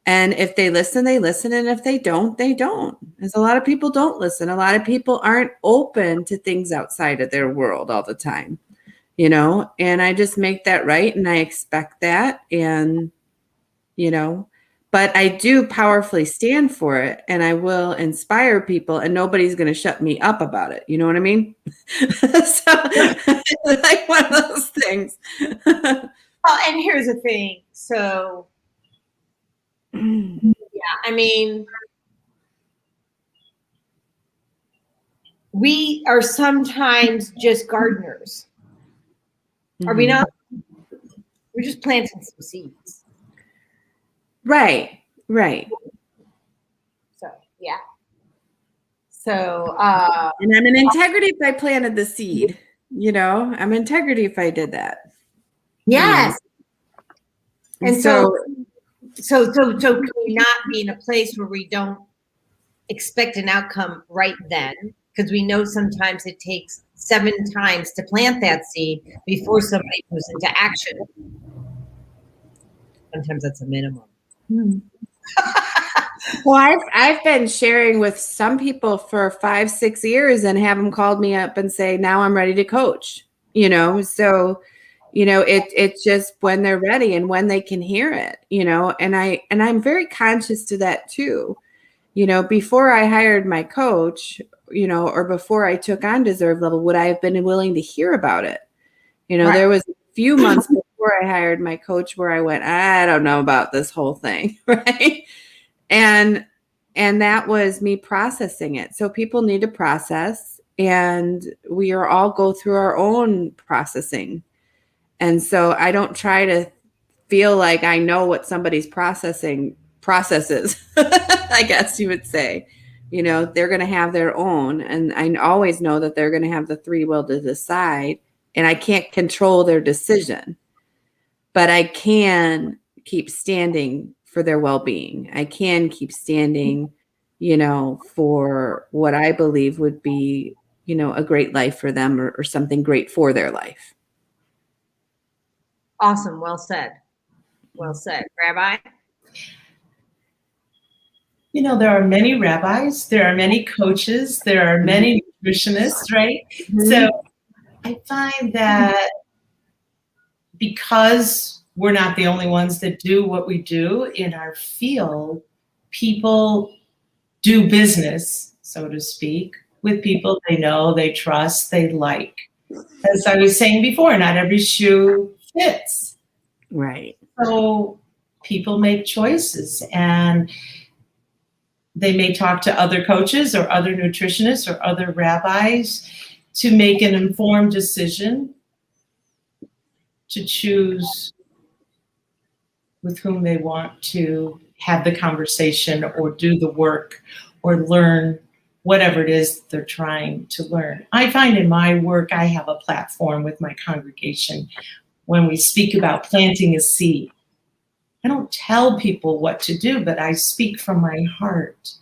And if they listen, they listen, and if they don't, they don't. Because a lot of people don't listen. A lot of people aren't open to things outside of their world all the time. And I just make that right, and I expect that, and but I do powerfully stand for it, and I will inspire people, and nobody's going to shut me up about it. You know what I mean? So it's like one of those things. Well, and here's the thing. So, yeah, I mean, we are sometimes just gardeners. Are we not? We're just planting some seeds. Right. So, yeah. So, and I'm in integrity if I planted the seed. I'm in integrity if I did that. Yes. And so can we not be in a place where we don't expect an outcome right then? Because we know sometimes it takes 7 times to plant that seed before somebody moves into action. Sometimes that's a minimum. Well, I've been sharing with some people for 5-6 years and have them called me up and say, now I'm ready to coach, so it's just when they're ready and when they can hear it, and I'm very conscious to that too. Before I hired my coach, or before I took on Deserve Level, would I have been willing to hear about it? Right. There was a few months before I hired my coach where I went, I don't know about this whole thing, right? And that was me processing it. So people need to process, and we are all go through our own processing. And so I don't try to feel like I know what somebody's processes, I guess you would say. They're going to have their own. And I always know that they're going to have the free will to decide. And I can't control their decision, but I can keep standing for their well-being. I can keep standing, for what I believe would be, a great life for them, or something great for their life. Awesome. Well said. Well said. Rabbi? There are many rabbis, there are many coaches, there are many nutritionists, right? Mm-hmm. So I find that because we're not the only ones that do what we do in our field, people do business, so to speak, with people they know, they trust, they like. As I was saying before, not every shoe fits. Right. So people make choices, and they may talk to other coaches or other nutritionists or other rabbis to make an informed decision to choose with whom they want to have the conversation or do the work or learn whatever it is they're trying to learn. I find in my work, I have a platform with my congregation when we speak about planting a seed. I don't tell people what to do, but I speak from my heart.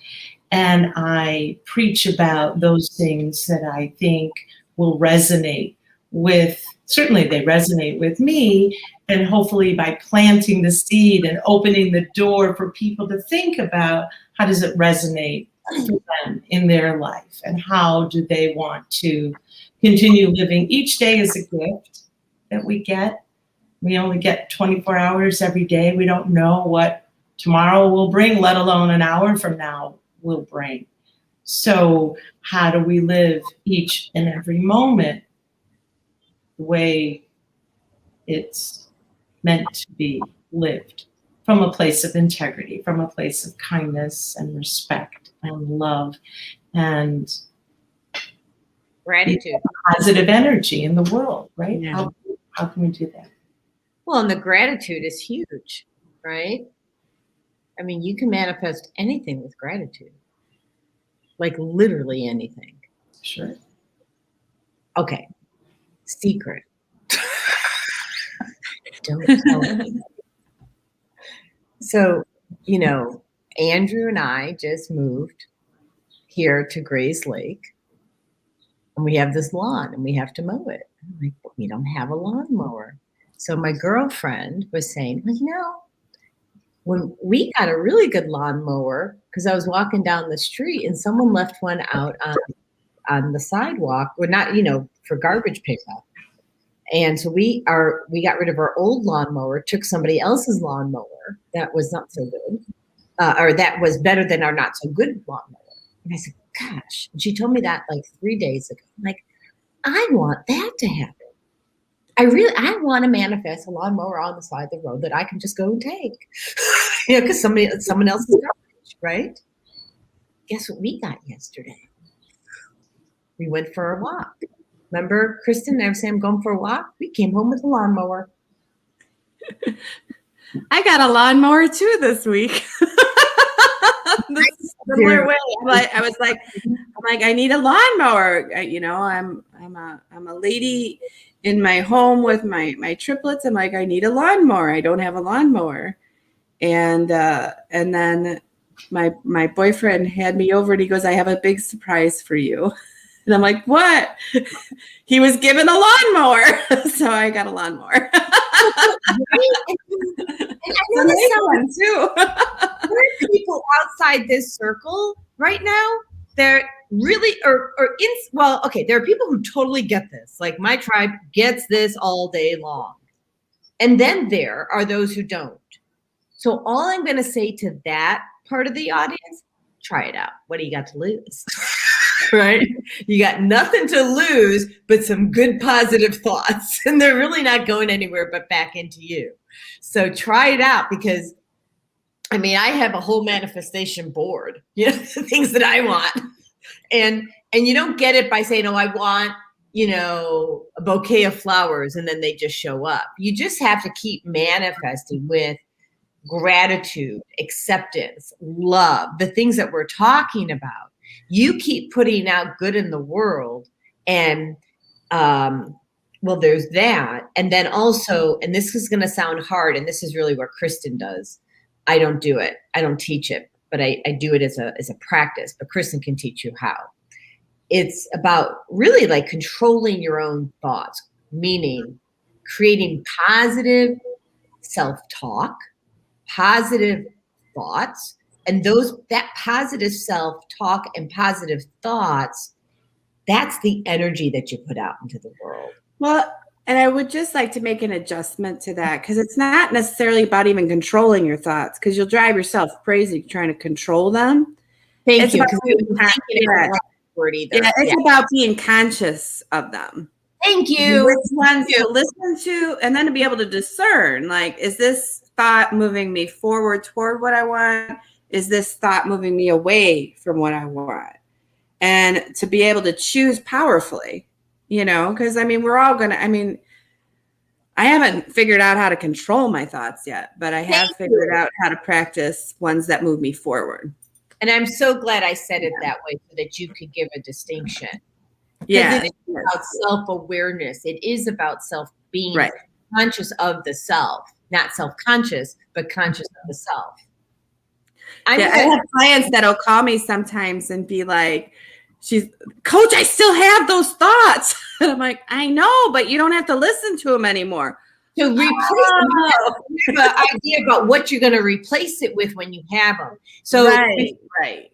And I preach about those things that I think will resonate with, certainly they resonate with me, and hopefully by planting the seed and opening the door for people to think about how does it resonate for them in their life, and how do they want to continue living. Each day is a gift that we get. We only get 24 hours every day. We don't know what tomorrow will bring, let alone an hour from now will bring. So how do we live each and every moment the way it's meant to be lived, from a place of integrity, from a place of kindness and respect and love and Gratitude. positive energy in the world, right? Yeah. How can we do that? Well, and the gratitude is huge, right? I mean, you can manifest anything with gratitude, like literally anything. Sure. Okay. Secret. Don't tell me. So, Andrew and I just moved here to Grays Lake, and we have this lawn and we have to mow it. I'm like, we don't have a lawnmower. So my girlfriend was saying, well, when we got a really good lawnmower, because I was walking down the street and someone left one out on the sidewalk, or not, for garbage pickup. And so we got rid of our old lawnmower, took somebody else's lawnmower that was not so good, or that was better than our not so good lawnmower. And I said, gosh, and she told me that like 3 days ago. I'm like, I want that to happen. I want to manifest a lawnmower on the side of the road that I can just go and take, because someone else's garbage, right? Guess what we got yesterday? We went for a walk. Remember, Kristen, I was saying I'm going for a walk. We came home with a lawnmower. I got a lawnmower too this week. Similar way. I was like, I need a lawnmower. I'm a lady in my home with my triplets. I'm like, I need a lawnmower. I don't have a lawnmower. And then my boyfriend had me over and he goes, I have a big surprise for you. And I'm like, what? He was given a lawnmower. So I got a lawnmower. And I know this sounds too. there are people outside this circle right now. They're really, okay, there are people who totally get this. Like my tribe gets this all day long. And then there are those who don't. So all I'm going to say to that part of the audience, try it out. What do you got to lose? Right? You got nothing to lose but some good positive thoughts. And they're really not going anywhere but back into you. So try it out, because I mean, I have a whole manifestation board, you know, the things that I want. And you don't get it by saying, oh, I want, you know, a bouquet of flowers, and then they just show up. You just have to keep manifesting with gratitude, acceptance, love, the things that we're talking about. You keep putting out good in the world, and well, there's that. And then also, and this is going to sound hard, and this is really what Kristen does. I don't do it. I don't teach it, but I do it as a practice. But Kristen can teach you how. It's about really like controlling your own thoughts, meaning creating positive self-talk, positive thoughts, and that positive self-talk and positive thoughts, that's the energy that you put out into the world. Well, and I would just like to make an adjustment to that, because it's not necessarily about even controlling your thoughts, because you'll drive yourself crazy trying to control them. Thank you. It's about being conscious of them. Thank you. Which ones to listen to, and then to be able to discern, like, is this thought moving me forward toward what I want? Is this thought moving me away from what I want? And to be able to choose powerfully, you know, because I mean, we're all going to, I mean, I haven't figured out how to control my thoughts yet, but I have figured out how to practice ones that move me forward. And I'm so glad I said it that way, so that you could give a distinction. Yeah. It is about self-awareness. It is about being conscious of the self, not self-conscious, but conscious of the self. I have clients that'll call me sometimes and be like, Coach, I still have those thoughts. And I'm like, I know, but you don't have to listen to them anymore. To replace them, you have an idea about what you're going to replace it with when you have them. So right.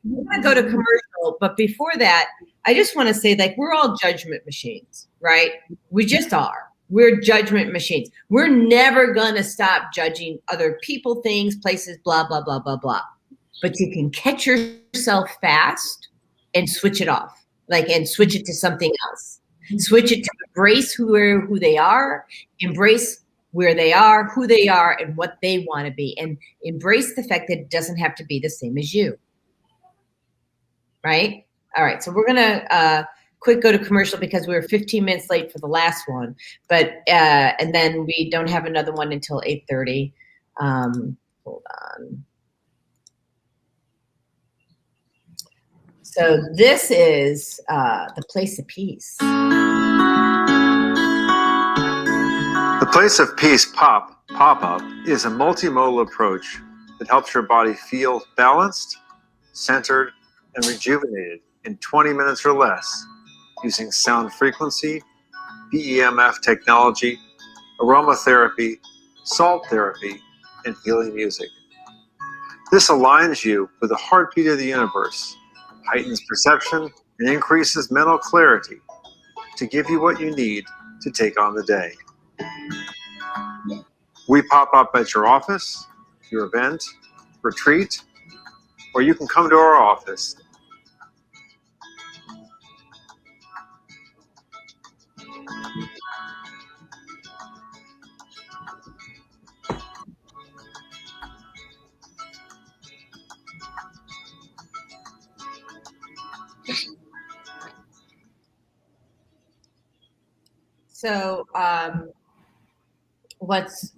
We're going to go to commercial, but before that, I just want to say, like, we're all judgment machines, right? We just are. We're judgment machines. We're never going to stop judging other people, things, places, blah, blah, blah, blah, blah. But you can catch yourself fast and switch it off, and switch it to something else. Switch it to embrace who they are, embrace where they are, who they are, and what they want to be, and embrace the fact that it doesn't have to be the same as you. Right? All right. So we're going to quick go to commercial, because we were 15 minutes late for the last one, but and then we don't have another one until 8:30. Hold on. So this is the Place of Peace. The Place of Peace pop-up is a multimodal approach that helps your body feel balanced, centered, and rejuvenated in 20 minutes or less, using sound frequency, BEMF technology, aromatherapy, salt therapy, and healing music. This aligns you with the heartbeat of the universe, heightens perception, and increases mental clarity to give you what you need to take on the day. We pop up at your office, your event, retreat, or you can come to our office. So what's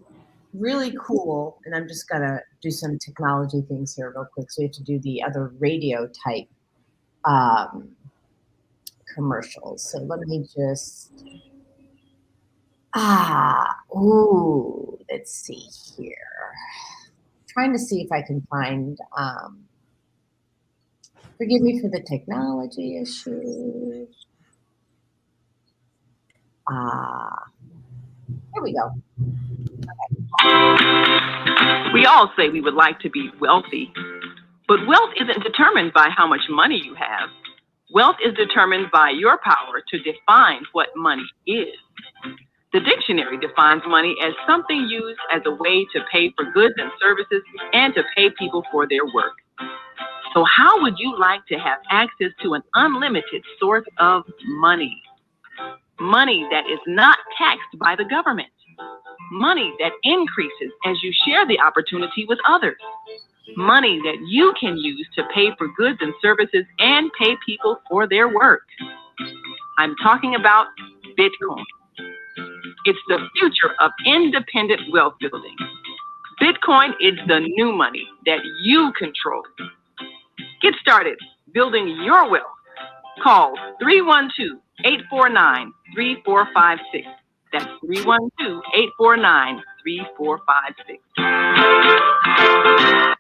really cool, and I'm just going to do some technology things here real quick. So we have to do the other radio type commercials. So let me just, let's see here. Trying to see if I can find, forgive me for the technology issues. Here we go. We all say we would like to be wealthy, but wealth isn't determined by how much money you have. Wealth is determined by your power to define what money is. The dictionary defines money as something used as a way to pay for goods and services and to pay people for their work. So how would you like to have access to an unlimited source of money? Money that is not taxed by the government. Money that increases as you share the opportunity with others. Money that you can use to pay for goods and services and pay people for their work. I'm talking about Bitcoin. It's the future of independent wealth building. Bitcoin is the new money that you control. Get started building your wealth. Call 312-849-3456. That's 312-849-3456.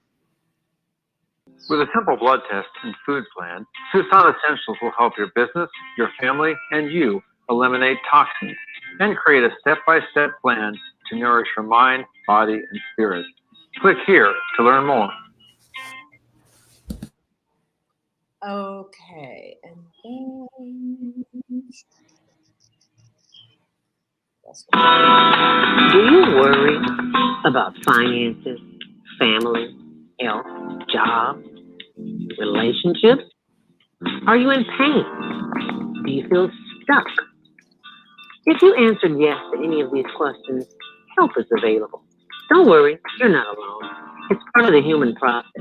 With a simple blood test and food plan, Suson Essentials will help your business, your family, and you eliminate toxins and create a step-by-step plan to nourish your mind, body, and spirit. Click here to learn more. Okay, and then Do you worry about finances, family, health, job, relationships? Are you in pain? Do you feel stuck? If you answered yes to any of these questions, help is available. Don't worry, you're not alone. It's part of the human process.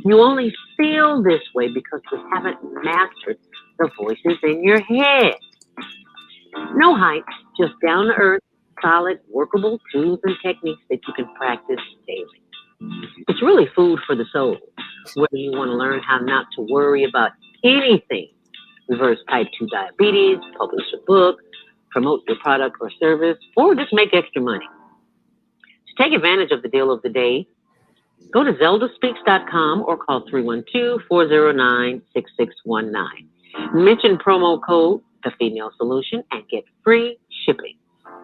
You only feel this way because you haven't mastered the voices in your head. No hype, just down-to-earth, solid, workable tools and techniques that you can practice daily. It's really food for the soul. Whether you want to learn how not to worry about anything, reverse type 2 diabetes, publish a book, promote your product or service, or just make extra money. To take advantage of the deal of the day, go to zeldaspeaks.com or call 312-409-6619. Mention promo code The Female Solution and get free shipping.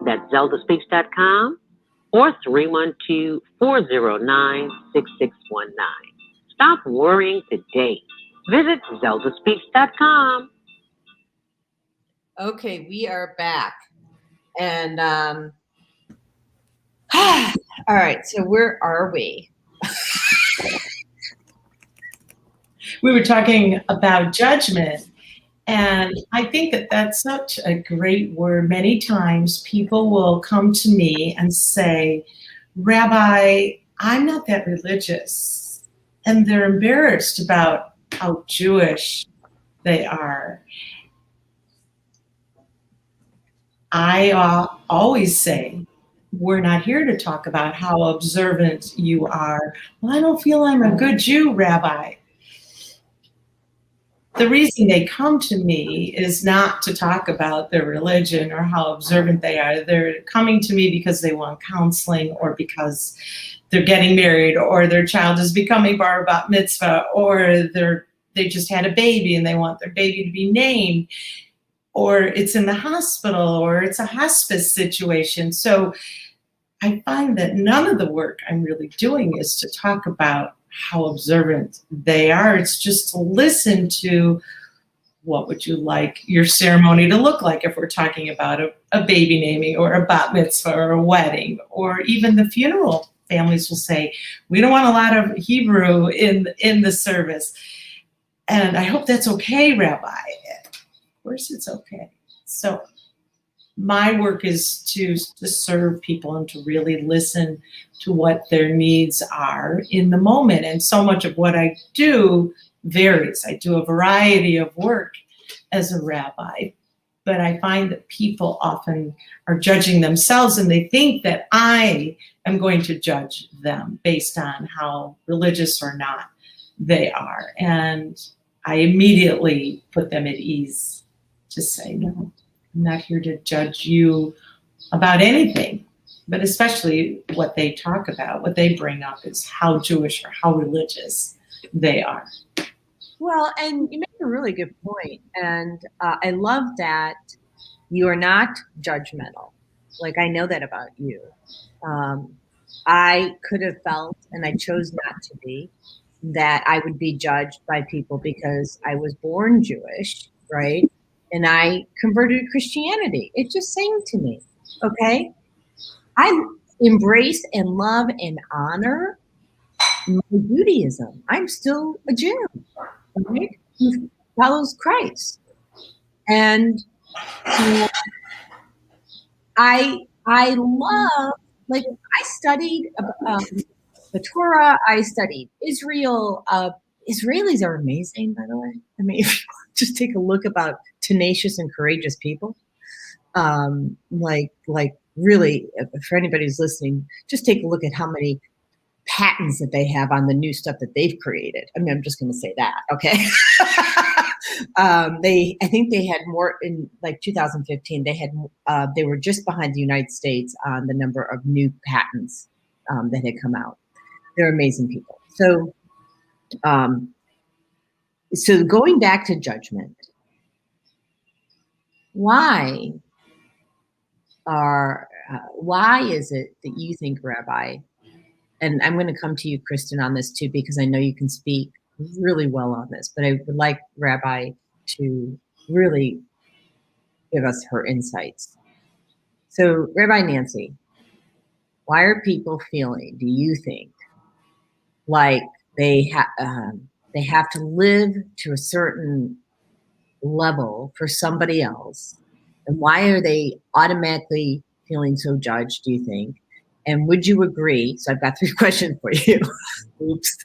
That's zeldaspeaks.com or 312-409-6619. Stop worrying today. Visit zeldaspeaks.com. okay, we are back. And all right, so where are we? We were talking about judgment, and I think that that's such a great word. Many times people will come to me and say, Rabbi, I'm not that religious, and they're embarrassed about how Jewish they are. I always say, we're not here to talk about how observant you are. Well, I don't feel I'm a good Jew, Rabbi. The reason they come to me is not to talk about their religion or how observant they are. They're coming to me because they want counseling, or because they're getting married, or their child is becoming bar bat mitzvah, or they just had a baby and they want their baby to be named, or it's in the hospital, or it's a hospice situation. So I find that none of the work I'm really doing is to talk about how observant they are. It's just to listen to, what would you like your ceremony to look like if we're talking about a baby naming, or a bat mitzvah, or a wedding, or even the funeral. Families will say, we don't want a lot of Hebrew in the service. And I hope that's okay, Rabbi. Of course it's okay. So my work is to serve people and to really listen to what their needs are in the moment. And so much of what I do varies. I do a variety of work as a rabbi, but I find that people often are judging themselves, and they think that I am going to judge them based on how religious or not they are. And I immediately put them at ease to say, no, I'm not here to judge you about anything, but especially what they talk about, what they bring up is how Jewish or how religious they are. Well, and you make a really good point. And I love that You are not judgmental. Like, I know that about you. I could have felt, and I chose not to be, that I would be judged by people because I was born Jewish, right? And I converted to Christianity. It's just saying to me, okay, I embrace and love and honor my Judaism. I'm still a Jew, right? Who follows Christ. And I love, like, I studied the Torah. I studied Israel. Israelis are amazing, by the way. I mean, if you just take a look about tenacious and courageous people. Like really, for anybody who's listening, just take a look at how many patents that they have on the new stuff that they've created. I mean, I'm just going to say that, okay? I think they had more in like 2015. They were just behind the United States on the number of new patents that had come out. They're amazing people. So, so going back to judgment, why is it that you think, Rabbi, and I'm going to come to you, Kristen, on this too, because I know you can speak really well on this, but I would like Rabbi to really give us her insights. So, Rabbi Nancy, why are people feeling, do you think, like they have to live to a certain level for somebody else? And why are they automatically feeling so judged, do you think? And would you agree? So I've got 3 questions for you. Oops.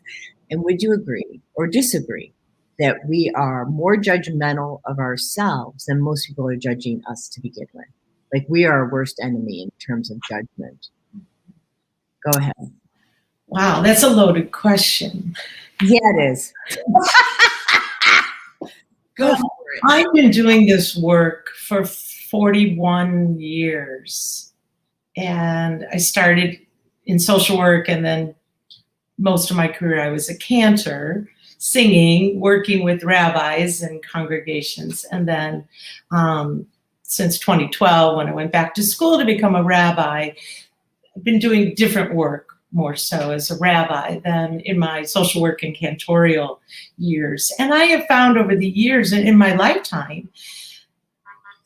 And would you agree or disagree that we are more judgmental of ourselves than most people are judging us to begin with? Like, we are our worst enemy in terms of judgment. Go ahead. Wow, that's a loaded question. Yeah, it is. Go for it. I've been doing this work for 41 years. And I started in social work, and then most of my career I was a cantor, singing, working with rabbis and congregations. And then since 2012, when I went back to school to become a rabbi, I've been doing different work, more so as a rabbi than in my social work and cantorial years. And I have found over the years and in my lifetime,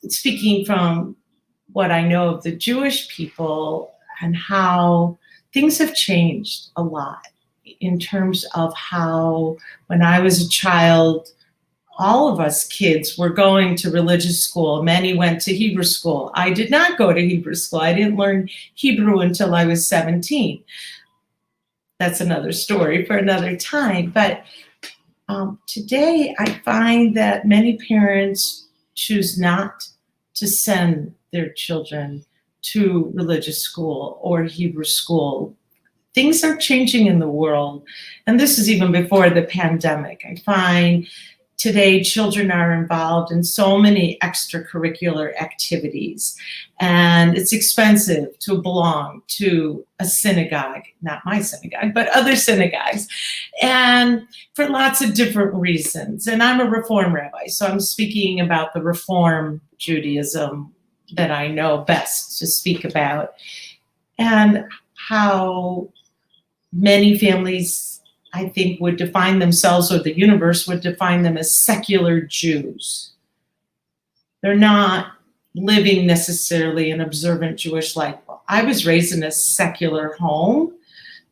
speaking from what I know of the Jewish people and how things have changed a lot in terms of how, when I was a child, all of us kids were going to religious school. Many went to Hebrew school. I did not go to Hebrew school. I didn't learn Hebrew until I was 17. That's another story for another time. But today I find that many parents choose not to send their children to religious school or Hebrew school. Things are changing in the world. And this is even before the pandemic. I find today children are involved in so many extracurricular activities, and it's expensive to belong to a synagogue, not my synagogue, but other synagogues, and for lots of different reasons. And I'm a Reform rabbi, so I'm speaking about the Reform Judaism that I know best to speak about, and how many families, I think, would define themselves, or the universe would define them, as secular Jews. They're not living necessarily an observant Jewish life. I was raised in a secular home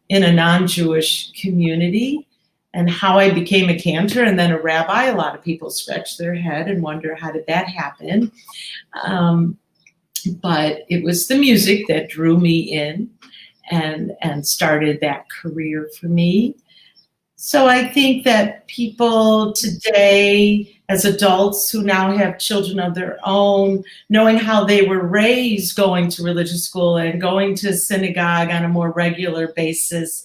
in a non-Jewish community, and how I became a cantor and then a rabbi, a lot of people scratch their head and wonder, how did that happen? But it was the music that drew me in and started that career for me. So I think that people today, as adults who now have children of their own, knowing how they were raised going to religious school and going to synagogue on a more regular basis,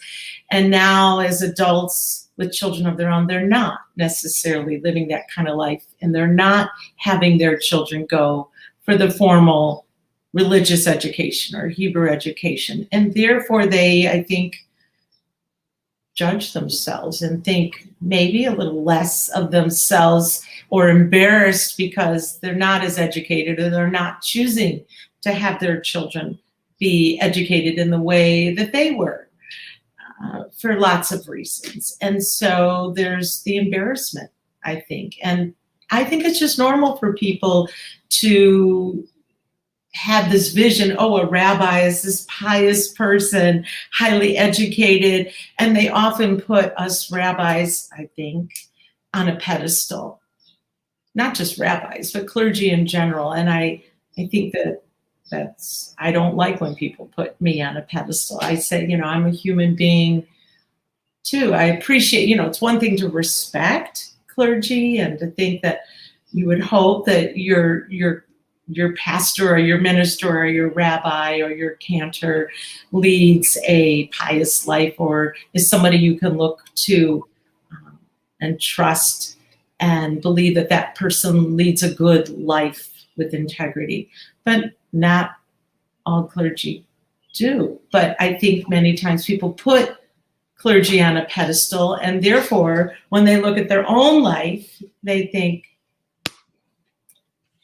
and now as adults with children of their own, they're not necessarily living that kind of life, and they're not having their children go for the formal religious education or Hebrew education. And therefore they, I think, judge themselves and think maybe a little less of themselves or embarrassed because they're not as educated, or they're not choosing to have their children be educated in the way that they were, for lots of reasons. And so there's the embarrassment, I think. And I think it's just normal for people to have this vision, oh, a rabbi is this pious person, highly educated, and they often put us rabbis, I think, on a pedestal. Not just rabbis, but clergy in general. And I think I don't like when people put me on a pedestal. I say, I'm a human being too. I appreciate, it's one thing to respect clergy and to think that you would hope that your pastor or your minister or your rabbi or your cantor leads a pious life, or is somebody you can look to and trust and believe that that person leads a good life with integrity. But not all clergy do. But I think many times people put clergy on a pedestal, and therefore, when they look at their own life, they think,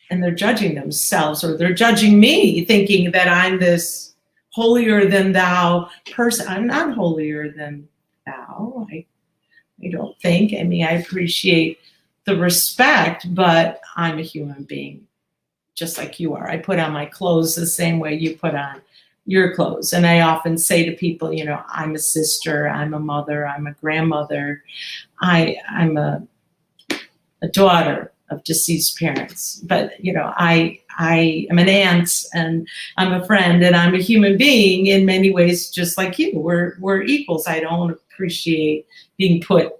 and they're judging themselves, or they're judging me, thinking that I'm this holier than thou person. I'm not holier than thou. I don't think. I mean, I appreciate the respect, but I'm a human being just like you are. I put on my clothes the same way you put on your clothes. And I often say to people, I'm a sister, I'm a mother, I'm a grandmother, I'm a daughter of deceased parents. But, I am an aunt, and I'm a friend, and I'm a human being in many ways, just like you. We're equals. I don't appreciate being put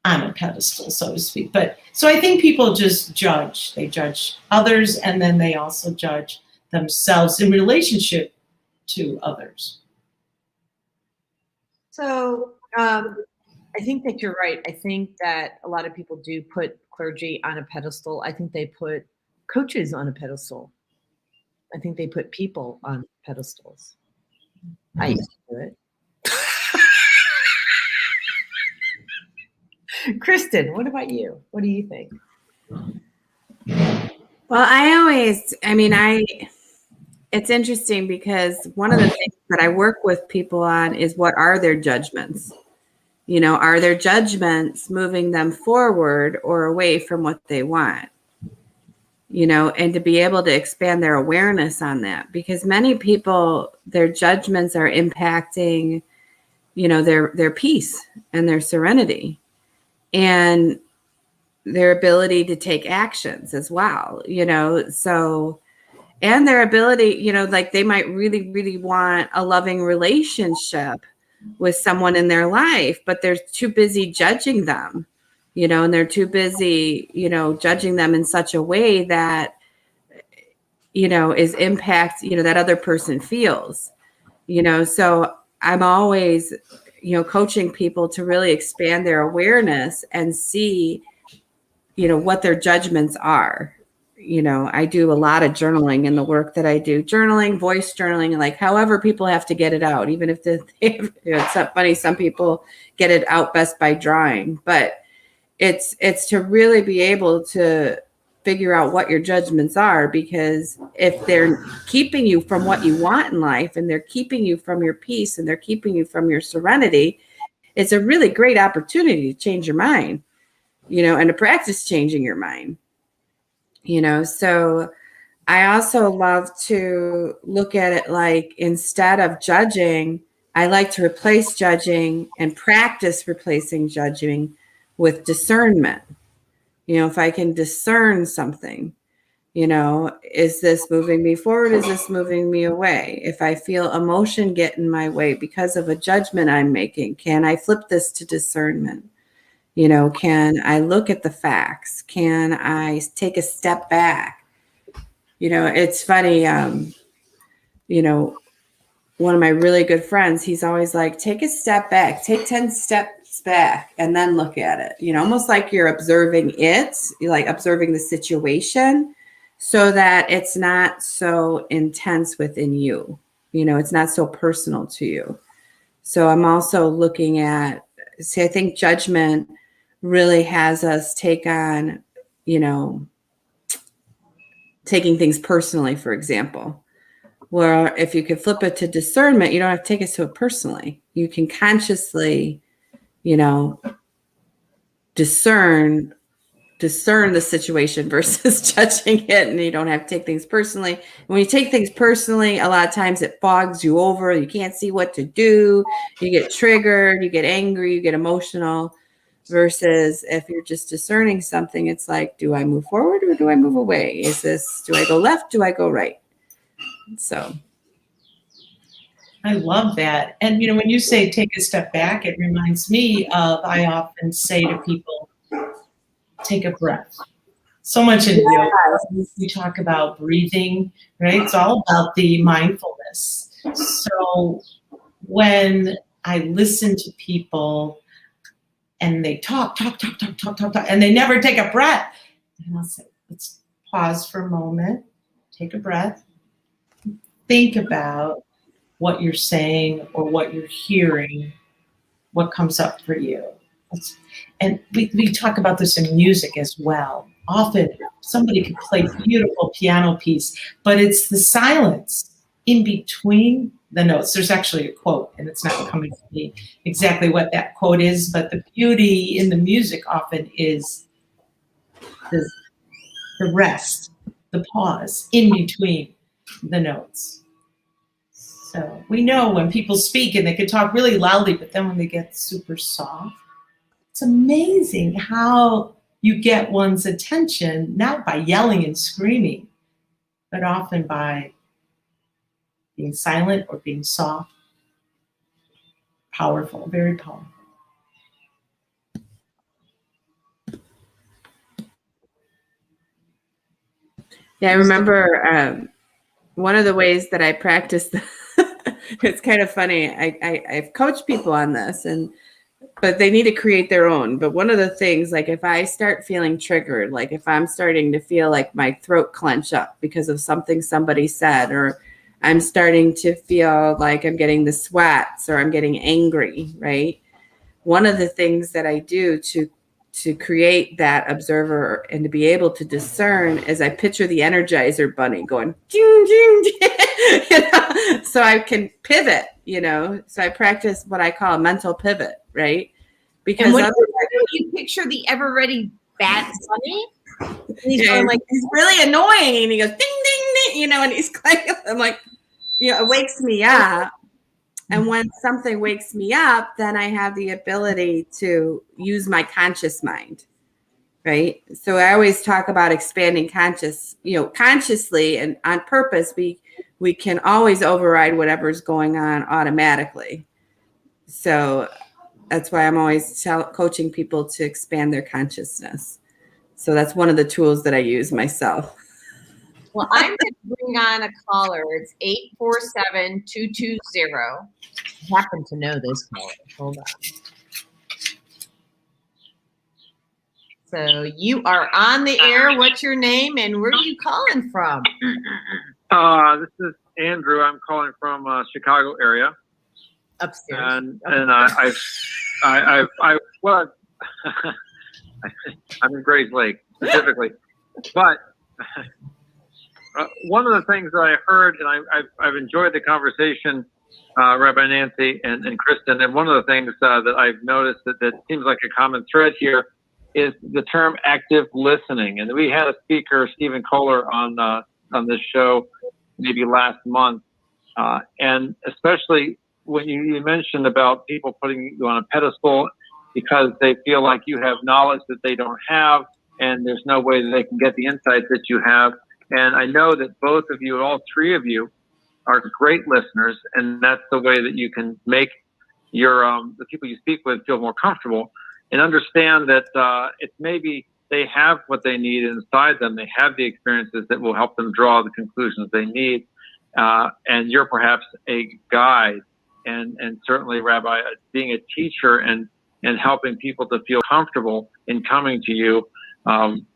on a pedestal, so to speak. But so I think people just judge. They judge others, and then they also judge themselves in relationship to others. So I think that you're right. I think that a lot of people do put clergy on a pedestal. I think they put coaches on a pedestal. I think they put people on pedestals. I used to do it. Kristen, what about you? What do you think? Well, it's interesting because one of the things that I work with people on is, what are their judgments? Are their judgments moving them forward or away from what they want? And to be able to expand their awareness on that, because many people, their judgments are impacting, their peace and their serenity and their ability to take actions as well, so, and their ability, like they might really, really want a loving relationship with someone in their life, but they're too busy judging them, and they're too busy, judging them in such a way that, is impact, that other person feels, so I'm always, coaching people to really expand their awareness and see, what their judgments are. I do a lot of journaling in the work that I do, journaling, voice journaling, like however people have to get it out, even if it's not funny. Some people get it out best by drawing, but it's to really be able to figure out what your judgments are, because if they're keeping you from what you want in life, and they're keeping you from your peace, and they're keeping you from your serenity, it's a really great opportunity to change your mind, and to practice changing your mind. So I also love to look at it like, instead of judging, I like to replace judging and practice replacing judging with discernment. If I can discern something, is this moving me forward? Is this moving me away? If I feel emotion get in my way because of a judgment I'm making, can I flip this to discernment? Can I look at the facts? Can I take a step back? It's funny, one of my really good friends, he's always like, take a step back, take 10 steps back, and then look at it. Almost like you're observing it, you're like observing the situation, so that it's not so intense within you. It's not so personal to you. So I'm also looking at, I think judgment really has us take on taking things personally, for example. Where if you could flip it to discernment, you don't have to take it so personally. You can consciously, discern the situation versus judging it, and you don't have to take things personally. When you take things personally, a lot of times it fogs you over. You can't see what to do. You get triggered, you get angry, you get emotional. Versus if you're just discerning something, it's like, do I move forward or do I move away? Do I go left? Do I go right? So I love that. And, when you say take a step back, it reminds me of, I often say to people, take a breath. So much in yoga, we talk about breathing, right? It's all about the mindfulness. So when I listen to people and they talk, and they never take a breath, and I'll say, let's pause for a moment, take a breath, think about what you're saying or what you're hearing, what comes up for you. And we talk about this in music as well. Often somebody could play a beautiful piano piece, but it's the silence in between the notes. There's actually a quote, and it's not coming to me exactly what that quote is, but the beauty in the music often is the rest, the pause in between the notes. So we know when people speak and they can talk really loudly, but then when they get super soft, it's amazing how you get one's attention, not by yelling and screaming, but often by being silent or being soft. Powerful, very powerful. yeah, I remember one of the ways that I practiced. It's kind of funny. I've coached people on this, but they need to create their own. But one of the things, like if I start feeling triggered, like if I'm starting to feel like my throat clench up because of something somebody said, or I'm starting to feel like I'm getting the sweats or I'm getting angry, right? One of the things that I do to create that observer and to be able to discern is I picture the Energizer Bunny going, ding, ding, ding, so I can pivot, so I practice what I call a mental pivot, right? Because you picture the ever ready Bat Bunny. He's going like, he's really annoying, and he goes ding, ding, ding, and he's like, I'm like, it wakes me up. And when something wakes me up, then I have the ability to use my conscious mind, right? So I always talk about expanding consciously and on purpose. We can always override whatever's going on automatically. So that's why I'm always coaching people to expand their consciousness. So that's one of the tools that I use myself. Well, I'm going to bring on a caller. It's 847-220. I happen to know this caller. Hold on. So you are on the air. What's your name and where are you calling from? This is Andrew. I'm calling from Chicago area. Upstairs. And I'm in Grays Lake specifically, but one of the things that I heard, and I've enjoyed the conversation, Rabbi Nancy and Kristen, and one of the things that I've noticed that seems like a common thread here is the term active listening. And we had a speaker, Stephen Kohler, on this show maybe last month, and especially when you mentioned about people putting you on a pedestal because they feel like you have knowledge that they don't have, and there's no way that they can get the insights that you have. And I know that both of you, all three of you, are great listeners, and that's the way that you can make your the people you speak with feel more comfortable and understand that it's maybe they have what they need inside them. They have the experiences that will help them draw the conclusions they need, and you're perhaps a guide, and certainly, Rabbi, being a teacher and helping people to feel comfortable in coming to you. Can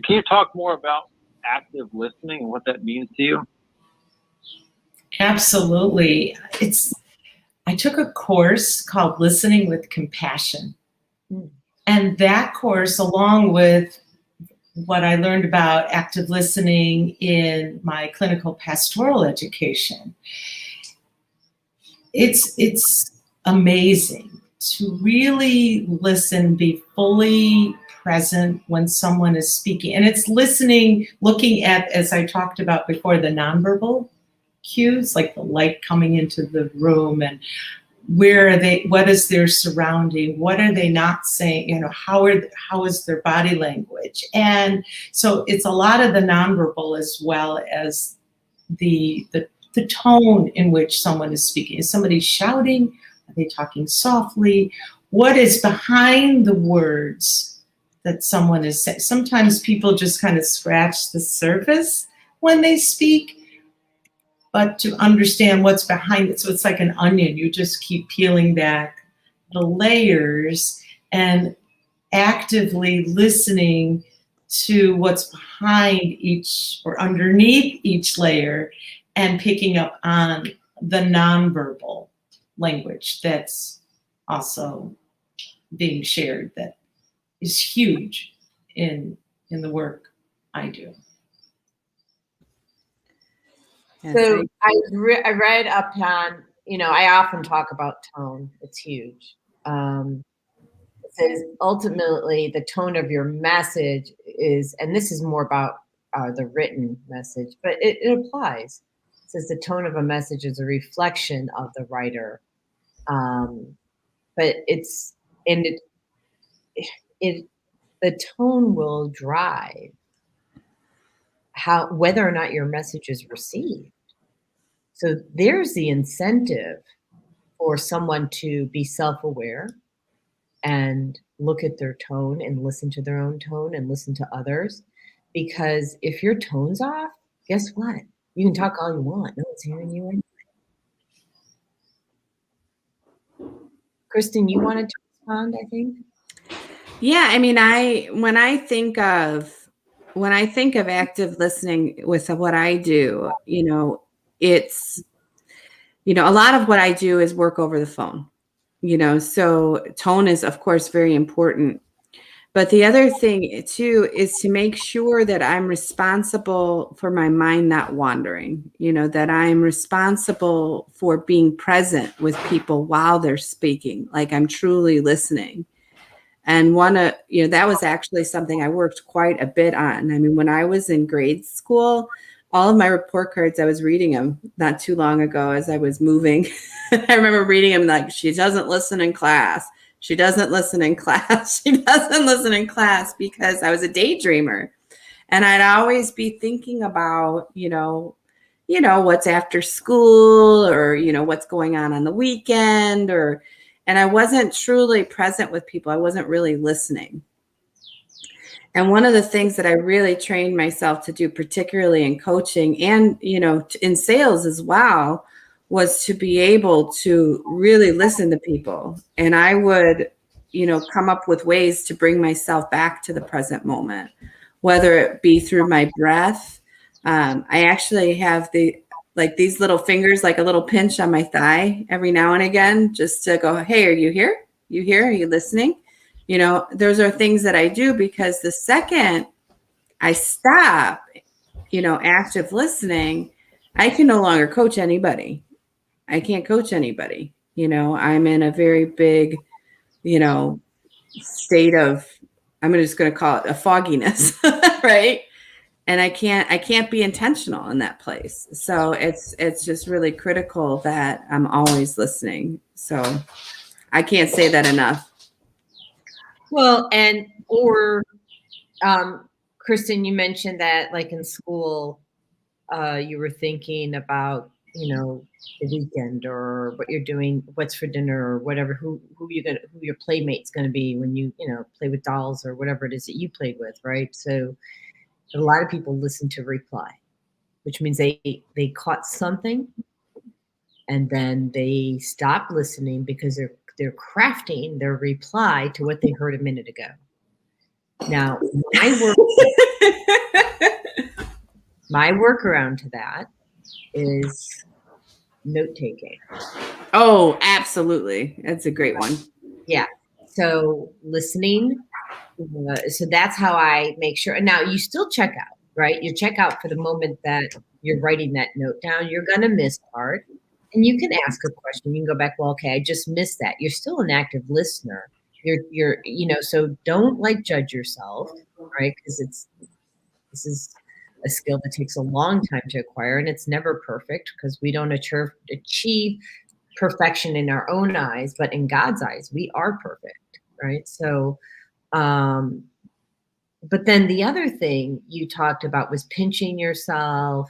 you talk more about active listening and what that means to you? Absolutely. I took a course called Listening with Compassion. And that course, along with what I learned about active listening in my clinical pastoral education. It's amazing to really listen, be fully present when someone is speaking. And it's listening, looking at, as I talked about before, the nonverbal cues, like the light coming into the room, and where are they, what is their surrounding, what are they not saying, how is their body language. And so it's a lot of the nonverbal as well as the tone in which someone is speaking. Is somebody shouting? Are they talking softly? What is behind the words that someone is saying? Sometimes people just kind of scratch the surface when they speak, but to understand what's behind it. So it's like an onion. You just keep peeling back the layers and actively listening to what's behind each or underneath each layer, and picking up on the nonverbal language that's also being shared, that is huge in the work I do. So I read up on, I often talk about tone. It's huge. It says ultimately the tone of your message is, and this is more about the written message, but it applies. It says the tone of a message is a reflection of the writer. But the tone will drive whether or not your message is received. So there's the incentive for someone to be self-aware and look at their tone and listen to their own tone and listen to others. Because if your tone's off, guess what? You can talk all you want. No one's hearing you anyway. Kristen, you wanted to respond, I think? Yeah, I mean, when I think of active listening with what I do, it's, a lot of what I do is work over the phone, so tone is, of course, very important. But the other thing too is to make sure that I'm responsible for my mind not wandering, that I'm responsible for being present with people while they're speaking, like I'm truly listening. And that was actually something I worked quite a bit on. I mean, when I was in grade school, all of my report cards, I was reading them not too long ago as I was moving. I remember reading them like, she doesn't listen in class. She doesn't listen in class. She doesn't listen in class, because I was a daydreamer. And I'd always be thinking about, what's after school, or, what's going on the weekend, and I wasn't truly present with people. I wasn't really listening. And one of the things that I really trained myself to do, particularly in coaching and, in sales as well, was to be able to really listen to people. And I would, come up with ways to bring myself back to the present moment, whether it be through my breath. I actually have these little fingers, like a little pinch on my thigh every now and again, just to go, hey, are you here? You here? Are you listening? Those are things that I do, because the second I stop, active listening, I can no longer coach anybody. I can't coach anybody. I'm in a very big, state of, I'm just going to call it a fogginess, right? And I can't be intentional in that place. So it's just really critical that I'm always listening. So I can't say that enough. Well, Kristen, you mentioned that like in school, you were thinking about, the weekend, or what you're doing, what's for dinner, or whatever, who your playmate's going to be when you, play with dolls, or whatever it is that you played with. Right. So a lot of people listen to reply, which means they caught something and then they stop listening because they're crafting their reply to what they heard a minute ago. Now, my workaround to that is note-taking. Oh, absolutely. That's a great one. Yeah. So listening So that's how I make sure. And now you still check out, right? You check out for the moment that you're writing that note down. You're going to miss part. And you can ask a question. You can go back, well, okay, I just missed that. You're still an active listener. So don't like judge yourself, right? Because this is a skill that takes a long time to acquire, and it's never perfect because we don't achieve perfection in our own eyes, but in God's eyes, we are perfect, right? So, but then the other thing you talked about was pinching yourself,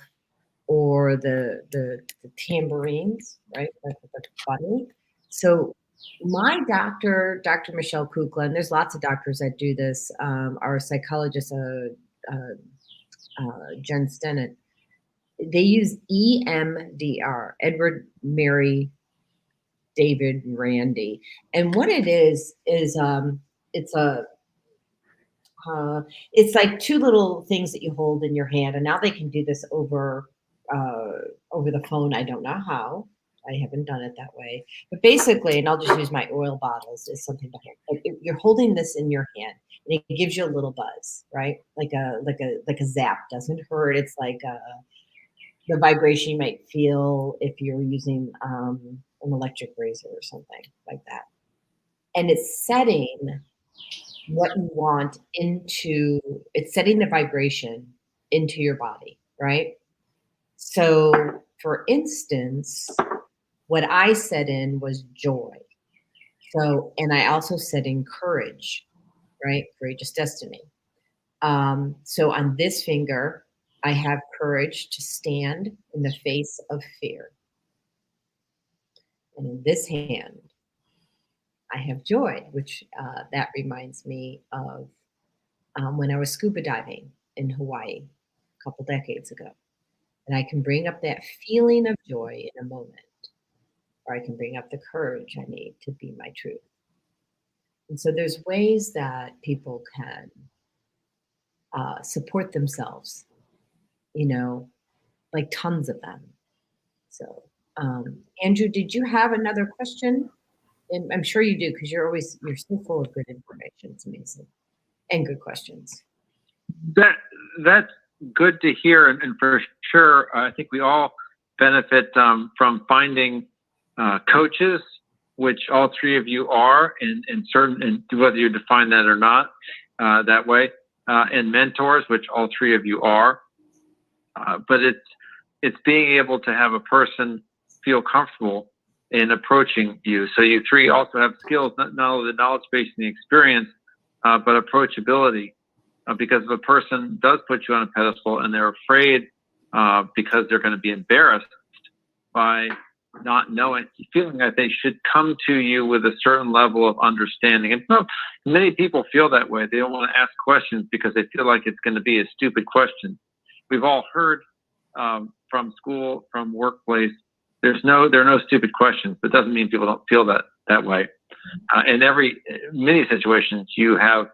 or the tambourines, right? The funny. So my doctor, Dr. Michelle Kukla, and there's lots of doctors that do this. Our psychologist, Jen Stennett, they use EMDR, Edward, Mary, David, Randy, and what it is it's like two little things that you hold in your hand, and now they can do this over the phone. I don't know how. I haven't done it that way, but basically, and I'll just use my oil bottles as something to hold. Like you're holding this in your hand, and it gives you a little buzz, right? Like a zap. Doesn't hurt. It's like the vibration you might feel if you're using an electric razor or something like that, and it's setting what you want it's setting the vibration into your body, right? So for instance, what I set in was joy. So, and I also set in courage, right? Courageous destiny. So on this finger, I have courage to stand in the face of fear. And in this hand, I have joy, which that reminds me of when I was scuba diving in Hawaii a couple decades ago. And I can bring up that feeling of joy in a moment, or I can bring up the courage I need to be my truth. And so there's ways that people can support themselves, like tons of them. So, Andrew, did you have another question? And I'm sure you do, because you're so full of good information. It's amazing. And good questions. That's good to hear, and for sure, I think we all benefit from finding coaches, which all three of you are, and whether you define that or not that way, and mentors, which all three of you are. But it's being able to have a person feel comfortable in approaching you. So you three also have skills, not only the knowledge base and the experience, but approachability. Because if a person does put you on a pedestal and they're afraid because they're going to be embarrassed by not knowing, feeling that they should come to you with a certain level of understanding. And many people feel that way. They don't want to ask questions because they feel like it's going to be a stupid question. We've all heard from school, from workplace, there are no stupid questions, but it doesn't mean people don't feel that way. In many situations you have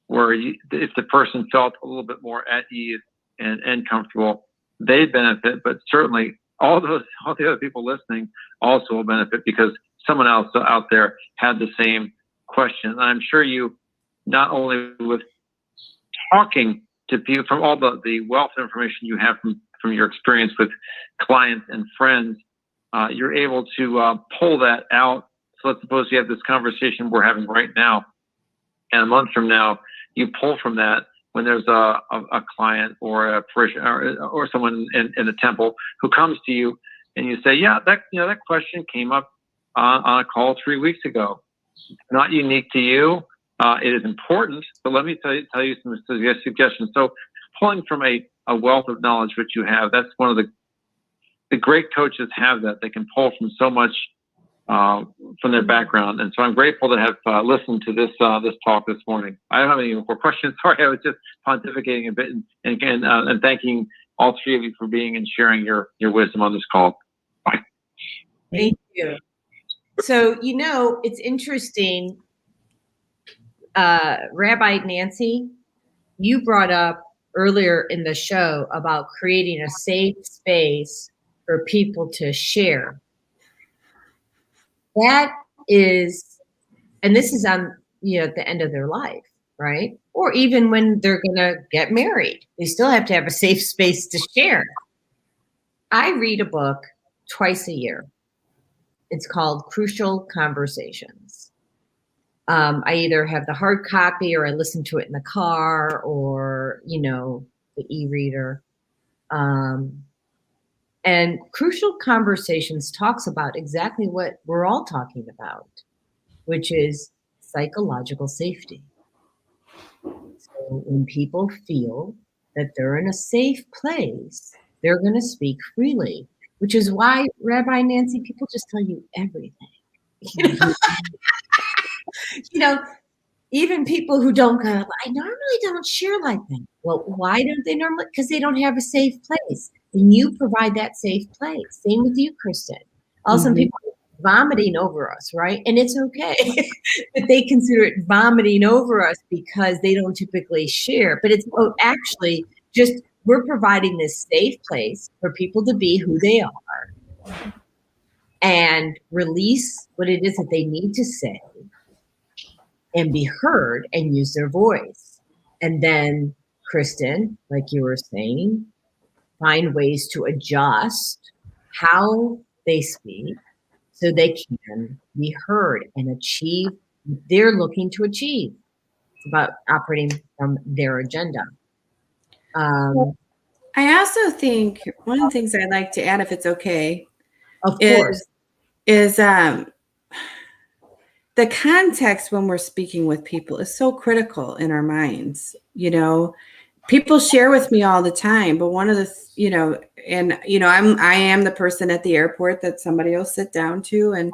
where if the person felt a little bit more at ease and comfortable, they benefit, but certainly all the other people listening also will benefit because someone else out there had the same question. And I'm sure you, not only with talking to people from all the wealth of information you have from your experience with clients and friends, you're able to pull that out. So let's suppose you have this conversation we're having right now, and a month from now, you pull from that when there's a client or a parishioner or someone in the temple who comes to you and you say, yeah, that question came up on a call 3 weeks ago. It's not unique to you. It is important, but let me tell you some suggestions. So pulling from a wealth of knowledge which you have, that's one of the great coaches have that. They can pull from so much from their background. And so I'm grateful to have listened to this talk this morning. I don't have any more questions. Sorry, I was just pontificating a bit and thanking all three of you for being and sharing your wisdom on this call. Bye. Thank you. So, it's interesting. Rabbi Nancy, you brought up earlier in the show about creating a safe space for people to share. That is, and this is on, at the end of their life, right? or even when they're going to get married. They still have to have a safe space to share. I read a book twice a year. It's called Crucial Conversations. I either have the hard copy or I listen to it in the car or, the e-reader. And Crucial Conversations talks about exactly what we're all talking about, which is psychological safety. So when people feel that they're in a safe place, they're going to speak freely, which is why, Rabbi Nancy, people just tell you everything. Even people who don't go, I normally don't share like that. Well, why don't they normally? Because they don't have a safe place. And you provide that safe place. Same with you, Kristen. Also, people are vomiting over us, right? And it's okay that they consider it vomiting over us because they don't typically share. But it's actually just we're providing this safe place for people to be who they are and release what it is that they need to say and be heard and use their voice. And then, Kristen, like you were saying, find ways to adjust how they speak so they can be heard and achieve what they're looking to achieve. It's about operating from their agenda. I also think one of the things I'd like to add, if it's okay, of course, is the context when we're speaking with people is so critical in our minds. People share with me all the time, but one of the, I am the person at the airport that somebody will sit down to, and,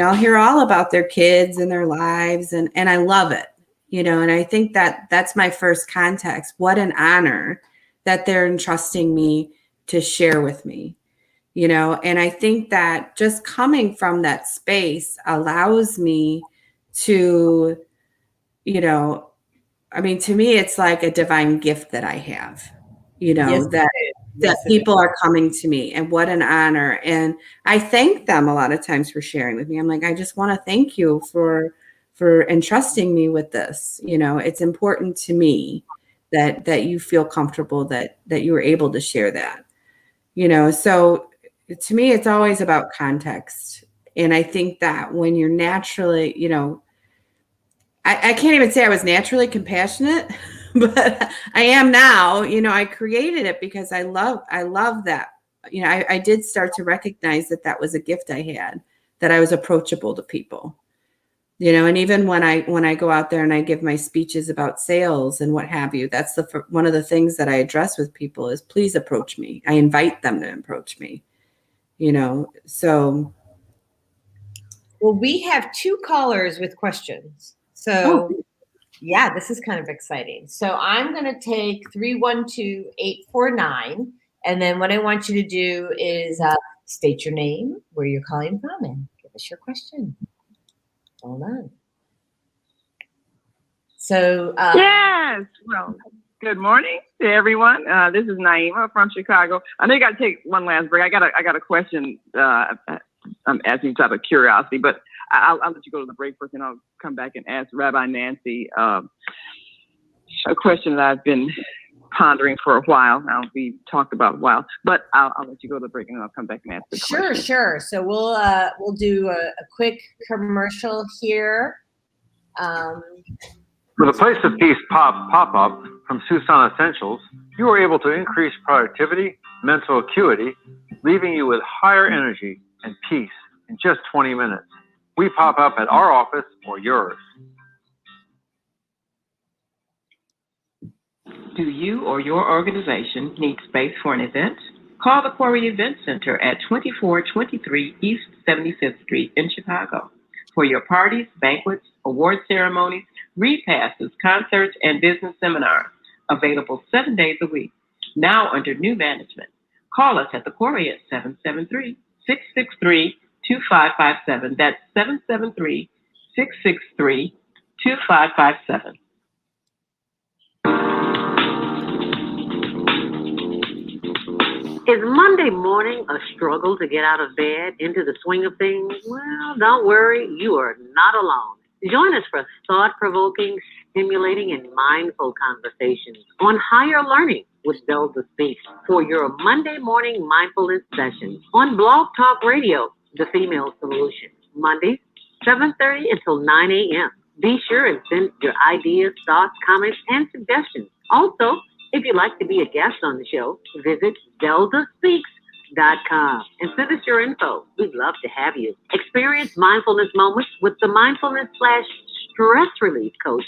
I'll hear all about their kids and their lives, and I love it, and I think that's my first context. What an honor that they're entrusting me to share with me. And I think that just coming from that space allows me to, to me, it's like a divine gift that I have, Yes, that people are coming to me, and what an honor. And I thank them a lot of times for sharing with me. I'm like, I just want to thank you for entrusting me with this. It's important to me that you feel comfortable that you were able to share that, so to me, it's always about context. And I think that when you're naturally, I can't even say I was naturally compassionate, but I am now. I created it because I love that. I did start to recognize that was a gift I had, that I was approachable to people. And even when I go out there and I give my speeches about sales and what have you, that's one of the things that I address with people is, please approach me. I invite them to approach me. So. Well, we have 2 callers with questions. So, yeah, this is kind of exciting. So I'm going to take 312-849. And then what I want you to do is state your name, where you're calling from, and give us your question. Hold on. So. Yes. Well, good morning to everyone. This is Naima from Chicago. I know you got to take one last break. I got a question. I'm asking you out of curiosity, but I'll let you go to the break first, and I'll come back and ask Rabbi Nancy a question that I've been pondering for a while. Now, we talked about a while, but I'll let you go to the break, and then I'll come back and ask the question. Sure. So we'll do a quick commercial here. With a Place of Peace pop-up from Suson Essentials, you are able to increase productivity, mental acuity, leaving you with higher energy and peace in just 20 minutes. We pop up at our office or yours. Do you or your organization need space for an event? Call the Quarry Event Center at 2423 East 75th Street in Chicago for your parties, banquets, award ceremonies, repasses, concerts, and business seminars. Available 7 days a week. Now under new management. Call us at the Quarry at 773-663-2557. That's 773-663-2557. Is Monday morning a struggle to get out of bed, into the swing of things? Well, don't worry, you are not alone. Join us for thought-provoking, stimulating and mindful conversations on higher learning with Zelda Speaks for your Monday morning mindfulness session on Blog Talk Radio, The Female Solution, Mondays, 7:30 until 9 a.m. Be sure and send your ideas, thoughts, comments, and suggestions. Also, if you'd like to be a guest on the show, visit ZeldaSpeaks.com and send us your info. We'd love to have you. Experience mindfulness moments with the mindfulness/stress relief coach,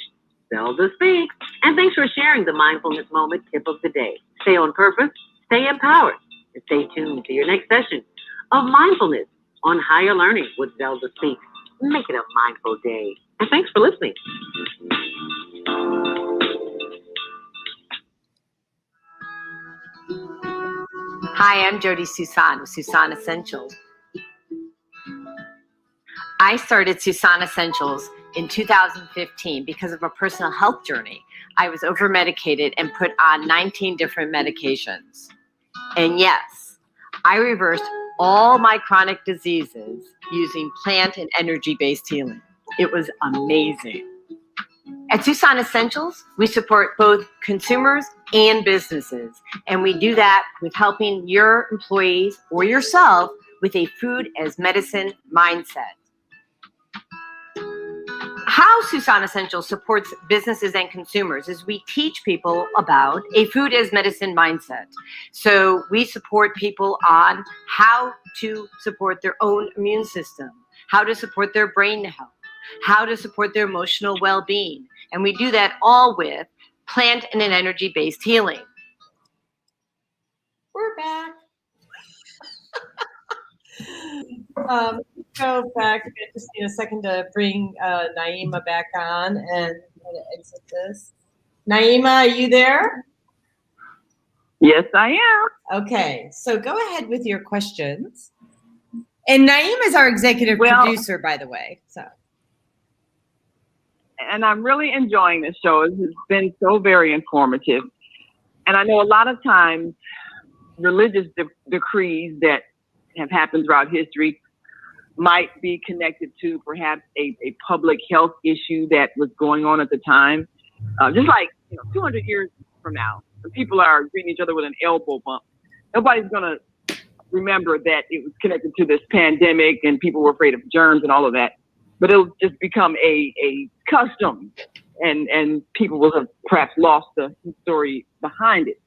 Zelda Speaks. And thanks for sharing the mindfulness moment tip of the day. Stay on purpose, stay empowered, and stay tuned to your next session of mindfulness on higher learning with Zelda Speaks. Make it a mindful day. And thanks for listening. Hi, I'm Jodi Suson with Suson Essentials. I started Suson Essentials in 2015 because of a personal health journey. I was over-medicated and put on 19 different medications. And yes, I reversed all my chronic diseases using plant and energy-based healing. It was amazing. At Suson Essentials, we support both consumers and businesses, and we do that with helping your employees or yourself with a food as medicine mindset. How Suson Essentials supports businesses and consumers is we teach people about a food as medicine mindset. So we support people on how to support their own immune system, how to support their brain health, how to support their emotional well-being. And we do that all with plant and an energy-based healing. We're back. Go back. I just need a second to bring Naima back on and exit this. Naima, are you there? Yes, I am. Okay, so go ahead with your questions. And Naima is our executive producer, by the way. So. And I'm really enjoying this show. It's been so very informative. And I know a lot of times religious decrees that have happened throughout history might be connected to perhaps a public health issue that was going on at the time. Just like 200 years from now, when people are greeting each other with an elbow bump, nobody's going to remember that it was connected to this pandemic and people were afraid of germs and all of that. But it'll just become a custom, and people will have perhaps lost the story behind it.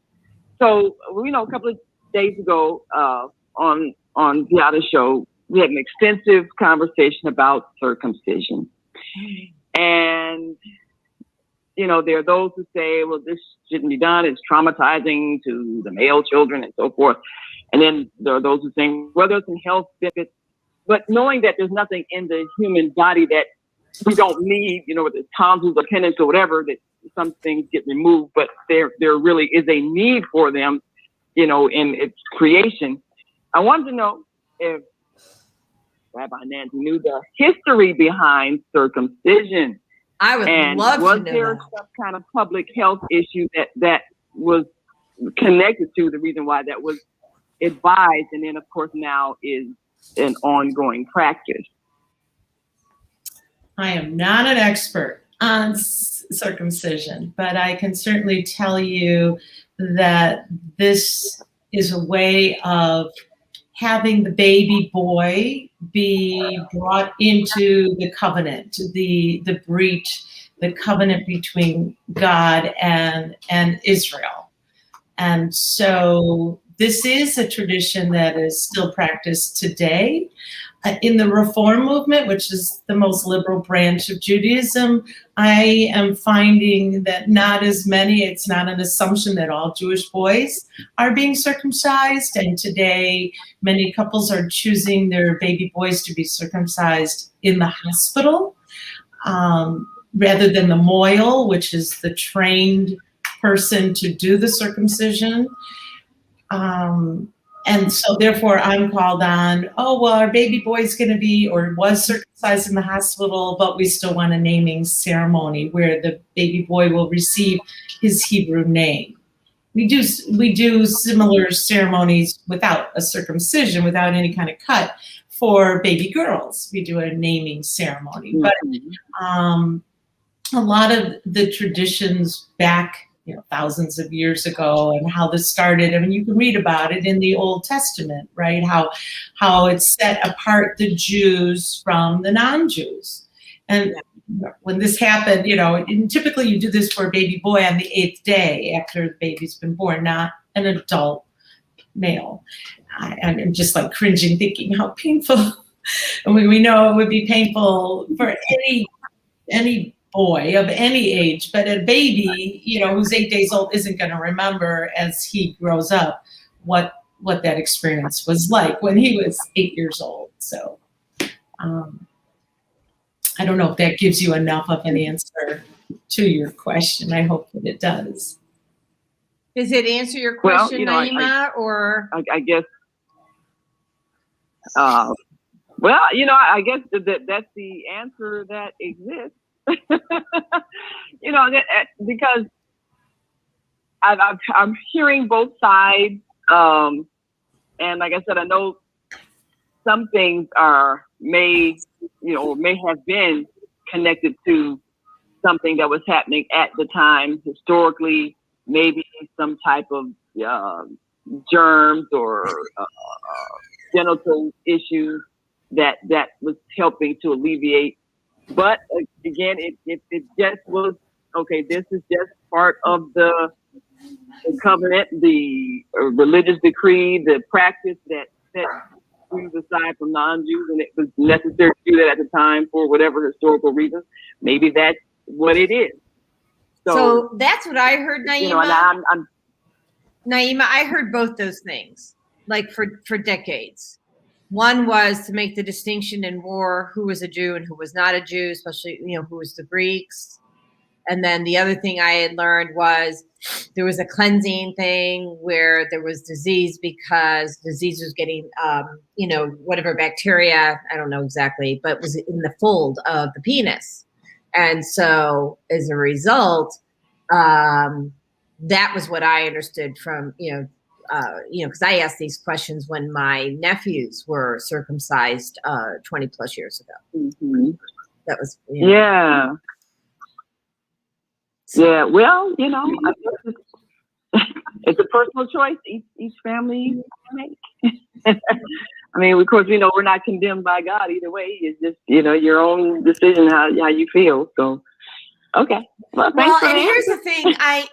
So, a couple of days ago on the other show, we had an extensive conversation about circumcision. And, there are those who say, well, this shouldn't be done. It's traumatizing to the male children and so forth. And then there are those who say, well, there's some health benefits. But knowing that there's nothing in the human body that we don't need, whether it's tonsils or appendix or whatever, that some things get removed, but there really is a need for them, in its creation. I wanted to know if Rabbi Nancy knew the history behind circumcision. I would love to know. Was there some kind of public health issue that was connected to the reason why that was advised, and then of course now is an ongoing practice? I am not an expert on circumcision, but I can certainly tell you that this is a way of having the baby boy be brought into the covenant, the breach, the covenant between God and Israel. And so this is a tradition that is still practiced today. In the Reform movement, which is the most liberal branch of Judaism, I am finding that not as many, it's not an assumption that all Jewish boys are being circumcised. And today, many couples are choosing their baby boys to be circumcised in the hospital rather than the moil, which is the trained person to do the circumcision. And so therefore I'm called on, our baby boy's going to be or was circumcised in the hospital, but we still want a naming ceremony where the baby boy will receive his Hebrew name. We do similar ceremonies without a circumcision, without any kind of cut for baby girls. We do a naming ceremony. But a lot of the traditions back, thousands of years ago, and how this started. I mean, you can read about it in the Old Testament, right? How it set apart the Jews from the non-Jews. And when this happened, and typically you do this for a baby boy on the 8th day after the baby's been born, not an adult male. I'm just like cringing, thinking how painful. And we know it would be painful for any boy of any age, but a baby, who's 8 days old isn't going to remember as he grows up what that experience was like when he was 8 years old. So I don't know if that gives you enough of an answer to your question. I hope that it does. Does it answer your question, Naima, or? I guess, I guess that's the answer that exists. Because I'm hearing both sides, and like I said, I know some things may have been connected to something that was happening at the time historically, maybe some type of germs or genital issues that was helping to alleviate. But again, it just was, okay, this is just part of the covenant, the religious decree, the practice that set Jews aside from non-Jews, and it was necessary to do that at the time for whatever historical reasons. Maybe that's what it is. So that's what I heard, Naima. And Naima, I heard both those things, like for decades. One was to make the distinction in war, who was a Jew and who was not a Jew, especially, who was the Greeks. And then the other thing I had learned was there was a cleansing thing where there was disease because disease was getting, whatever bacteria, I don't know exactly, but was in the fold of the penis. And so as a result, that was what I understood from, because I asked these questions when my nephews were circumcised 20 plus years ago. Mm-hmm. That was, Yeah. Yeah. Well, I guess it's a personal choice each family make. I mean, of course, we're not condemned by God either way. It's just, your own decision how you feel. So, okay. Well, and here's the thing, and I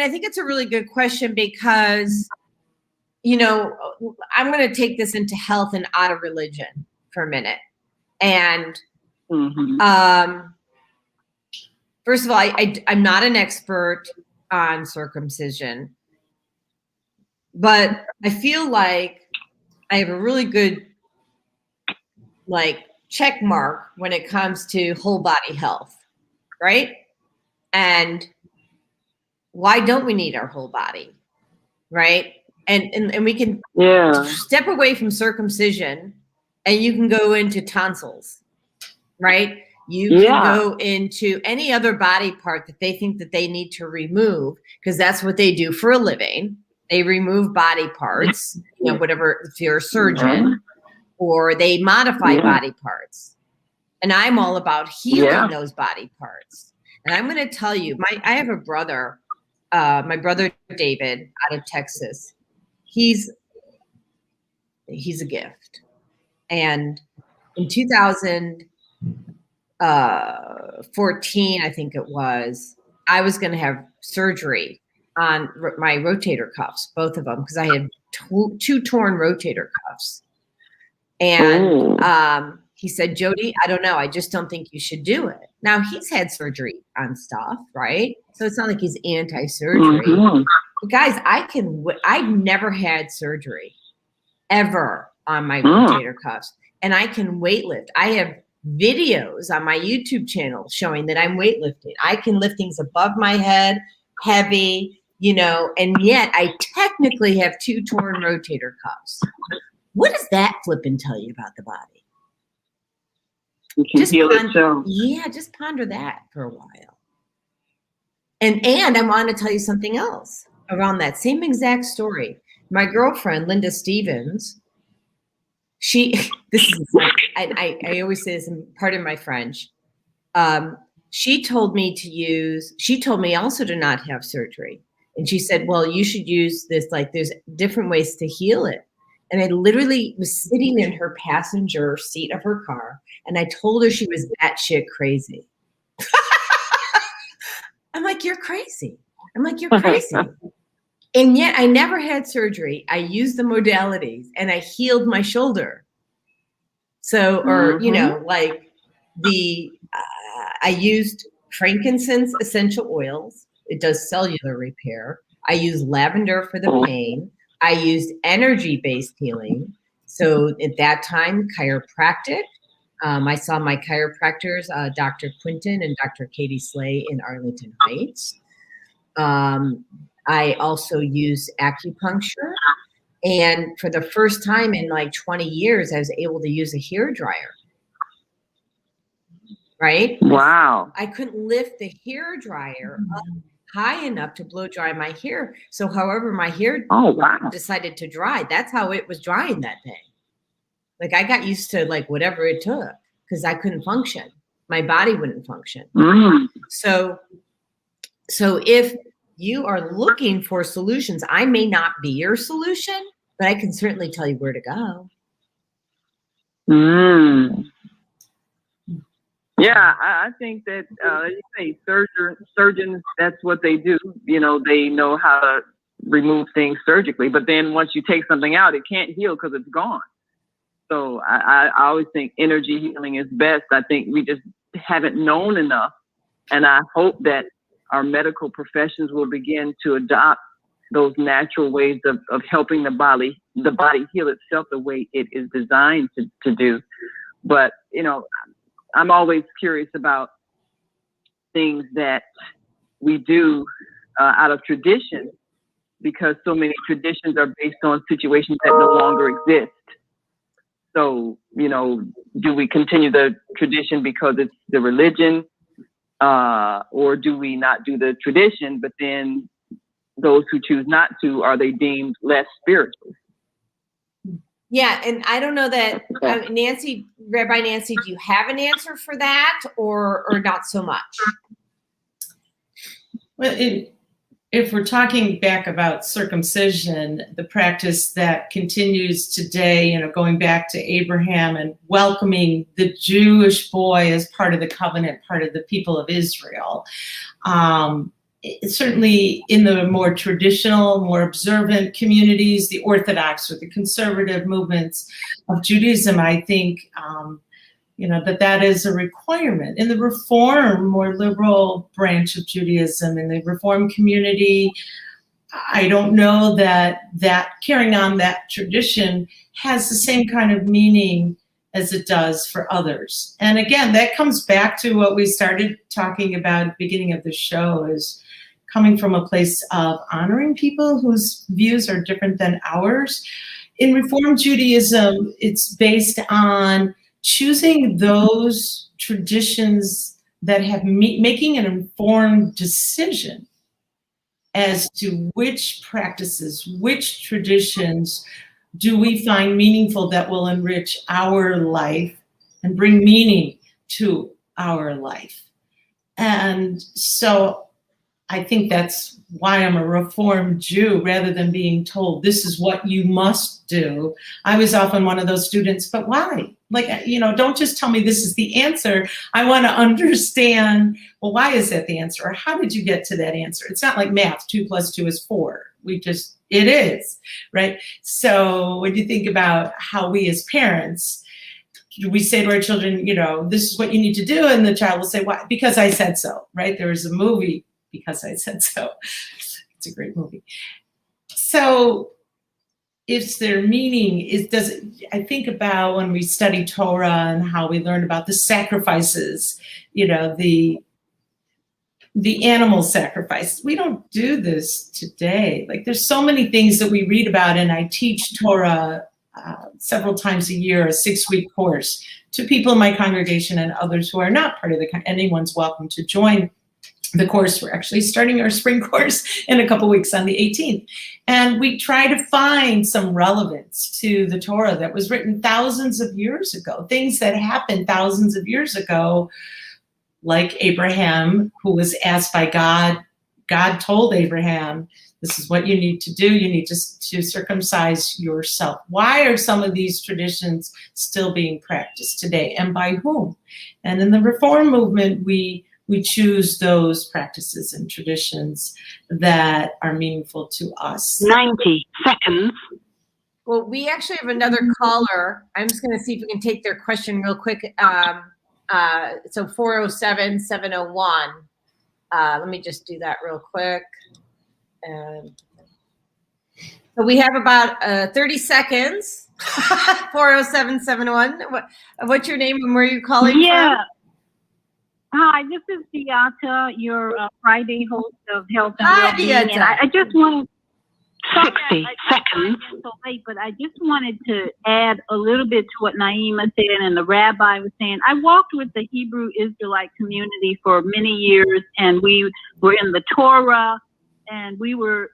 think it's a really good question because, I'm going to take this into health and out of religion for a minute. And first of all, I'm not an expert on circumcision, but I feel like I have a really good, check mark when it comes to whole body health, right? And why don't we need our whole body, right? And we can step away from circumcision and you can go into tonsils, right? You can go into any other body part that they think that they need to remove because that's what they do for a living. They remove body parts, whatever, if you're a surgeon, or they modify body parts. And I'm all about healing those body parts. And I'm going to tell you, I have a brother, my brother David out of Texas. He's a gift. And in 2014, I think it was, I was going to have surgery on my rotator cuffs, both of them, because I had two torn rotator cuffs. And he said, Jodi, I don't know. I just don't think you should do it. Now, he's had surgery on stuff, right? So it's not like he's anti-surgery. But guys, I've never had surgery ever on my rotator cuffs. And I can weightlift. I have videos on my YouTube channel showing that I'm weightlifting. I can lift things above my head, heavy, and yet I technically have two torn rotator cuffs. What does that flippin' tell you about the body? You can feel it too. Yeah, just ponder that for a while. And I want to tell you something else around that same exact story. My girlfriend, Linda Stevens, I always say this in part of my French. she told me also to not have surgery. And she said, well, you should use this, like there's different ways to heal it. And I literally was sitting in her passenger seat of her car, and I told her she was batshit crazy. I'm like, you're crazy. And yet I never had surgery. I used the modalities and I healed my shoulder. So, or, like I used frankincense essential oils. It does cellular repair. I use lavender for the pain. I used energy-based healing. So at that time, chiropractic. I saw my chiropractors, Dr. Quinton and Dr. Katie Slay in Arlington Heights. I also used acupuncture. And for the first time in like 20 years, I was able to use a hair dryer. Right? Wow. I couldn't lift the hair dryer up high enough to blow dry my hair. So however my hair decided to dry, that's how it was drying that day. Like I got used to like whatever it took because I couldn't function. My body wouldn't function. So if you are looking for solutions, I may not be your solution, but I can certainly tell you where to go. Yeah, I think that, as you say, surgeons, that's what they do. You know, they know how to remove things surgically, but then once you take something out, it can't heal because it's gone. So I always think energy healing is best. I think we just haven't known enough. And I hope that our medical professions will begin to adopt those natural ways of helping the body heal itself the way it is designed to do. But, you know, I'm always curious about things that we do out of tradition, because so many traditions are based on situations that no longer exist. So, you know, do we continue the tradition because it's the religion, or do we not do the tradition, but then those who choose not to, are they deemed less spiritual? Yeah, and I don't know that, Nancy, Rabbi Nancy, do you have an answer for that or not so much? Well, if we're talking back about circumcision, the practice that continues today, you know, going back to Abraham and welcoming the Jewish boy as part of the covenant, part of the people of Israel, certainly in the more traditional, more observant communities, the Orthodox or the conservative movements of Judaism, I think, you know, that is a requirement. In the Reform, more liberal branch of Judaism, in the Reform community, I don't know that carrying on that tradition has the same kind of meaning as it does for others. And again, that comes back to what we started talking about at the beginning of the show, is coming from a place of honoring people whose views are different than ours. In Reform Judaism, it's based on choosing those traditions that have making an informed decision as to which practices, which traditions do we find meaningful that will enrich our life and bring meaning to our life. And so I think that's why I'm a Reformed Jew, rather than being told this is what you must do. I was often one of those students, but why? Like, you know, don't just tell me this is the answer. I want to understand, well, why is that the answer? Or how did you get to that answer? It's not like math, 2 + 2 is 4. It is, right? So when you think about how we as parents, we say to our children, you know, this is what you need to do. And the child will say, why? Because I said so, right? There was a movie, Because I Said So. It's a great movie. So it's their meaning. I think about when we study Torah and how we learn about the sacrifices, you know, the animal sacrifice. We don't do this today. Like, there's so many things that we read about, and I teach Torah several times a year, a 6-week course to people in my congregation and others who are not part of anyone's welcome to join the course. We're actually starting our spring course in a couple weeks on the 18th. And we try to find some relevance to the Torah that was written thousands of years ago, things that happened thousands of years ago like Abraham, who was asked by God. God told Abraham, this is what you need to do. You need to circumcise yourself. Why are some of these traditions still being practiced today, and by whom? And in the Reform movement, we choose those practices and traditions that are meaningful to us. 90 seconds. Well, we actually have another caller. I'm just going to see if we can take their question real quick. So 407-701. Let me just do that real quick. So we have about 30 seconds. 407-701. What's your name and where are you calling from? Hi, this is Beata, your Friday host of Health and Hi, Wellbeing. Beata. And I just wanted 60 seconds. So late, but I just wanted to add a little bit to what Naima said and the rabbi was saying. I walked with the Hebrew Israelite community for many years, and we were in the Torah, and we were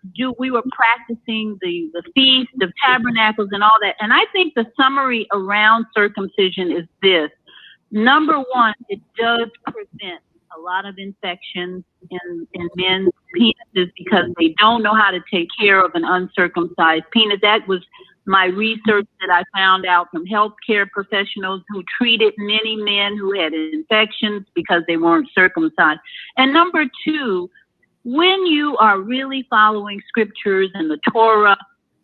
practicing the Feast of Tabernacles and all that. And I think the summary around circumcision is this. Number one, it does prevent a lot of infections in men's penises because they don't know how to take care of an uncircumcised penis. That was my research that I found out from healthcare professionals who treated many men who had infections because they weren't circumcised. And number two, when you are really following scriptures and the Torah,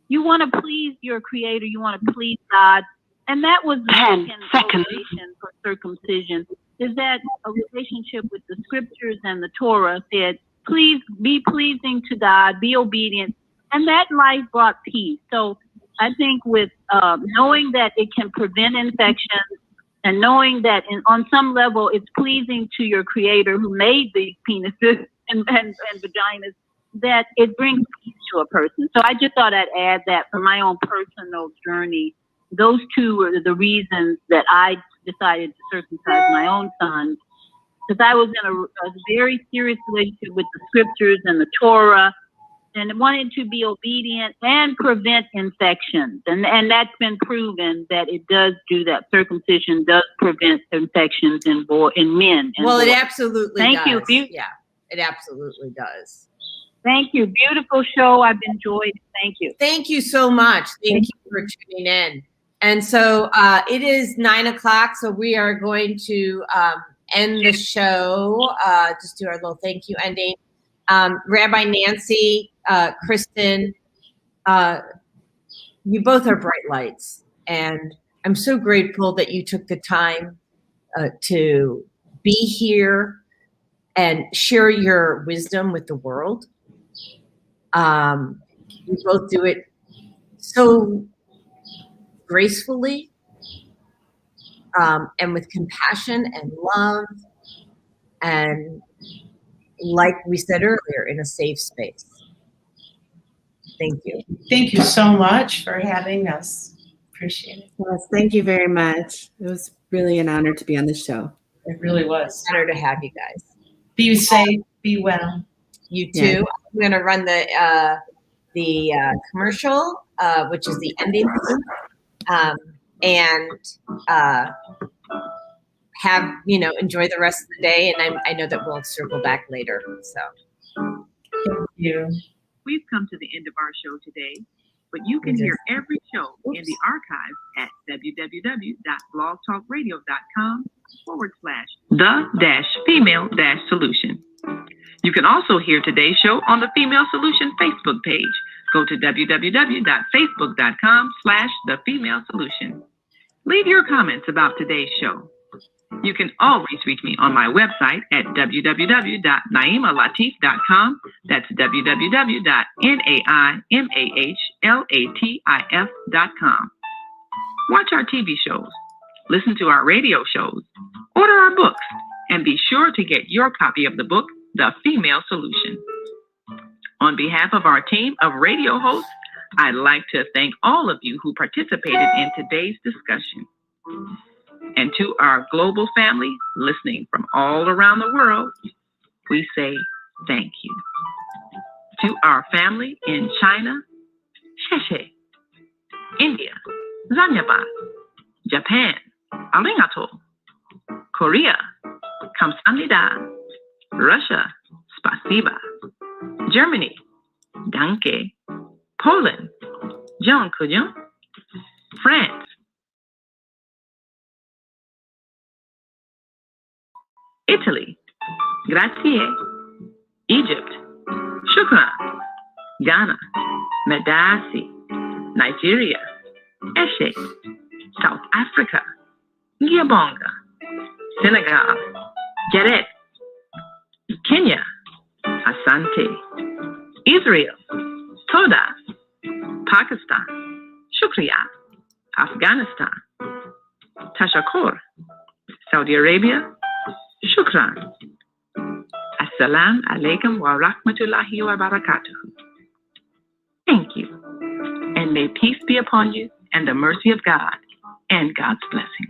you want to please your creator, you want to please God. And that was the 10 second seconds. motivation for circumcision, is that a relationship with the scriptures and the Torah said, please be pleasing to God, be obedient. And that life brought peace. So I think with knowing that it can prevent infections and knowing that on some level it's pleasing to your creator who made these penises and vaginas, that it brings peace to a person. So I just thought I'd add that for my own personal journey. Those two were the reasons that I decided to circumcise my own son, because I was in a very serious relationship with the scriptures and the Torah, and wanted to be obedient and prevent infections. And that's been proven that it does do that. Circumcision does prevent infections in men. Well, boys. it absolutely Thank does. you. Yeah, it absolutely does. Thank you. Beautiful show. I've enjoyed it. Thank you. Thank you so much. Thank you for tuning in. And so it is 9 o'clock, so we are going to end the show. Just do our little thank you ending. Rabbi Nancy, Kristen, you both are bright lights, and I'm so grateful that you took the time to be here and share your wisdom with the world. You both do it so gracefully and with compassion and love, and like we said earlier, in a safe space. Thank you. Thank you so much for having us. Appreciate it. Yes, thank you very much. It was really an honor to be on the show. It really was. Honor to have you guys. Be safe, be well. You too. Yeah. I'm going to run the commercial, which is the ending theme, and have, enjoy the rest of the day. And I know that we'll circle back later. So Thank you. We've come to the end of our show today, but you can hear every show in the archives at www.blogtalkradio.com/the-female-solution. You can also hear today's show on the Female Solution Facebook page. Go to www.facebook.com/the-female-solution. Leave your comments about today's show. You can always reach me on my website at www.naimalatif.com. That's www.naimalatif.com. Watch our TV shows, listen to our radio shows, order our books, and be sure to get your copy of the book, The Female Solution. On behalf of our team of radio hosts, I'd like to thank all of you who participated in today's discussion. And to our global family listening from all around the world, we say thank you. To our family in China, Sheshe, India, Zanyaba, Japan, Arigato, Korea, Kamsahamnida. Russia, spasiba. Germany, danke. Poland, dziękuję. France, Italy, grazie. Egypt, shukran. Ghana, medasi. Nigeria, eshe. South Africa, ngiyabonga. Senegal, geret. Kenya, asante. Israel, toda. Pakistan, shukriya. Afghanistan, tashakkur. Saudi Arabia, shukran. Assalamu alaikum wa rahmatullahi wa barakatuh. Thank you. And may peace be upon you and the mercy of God and God's blessing.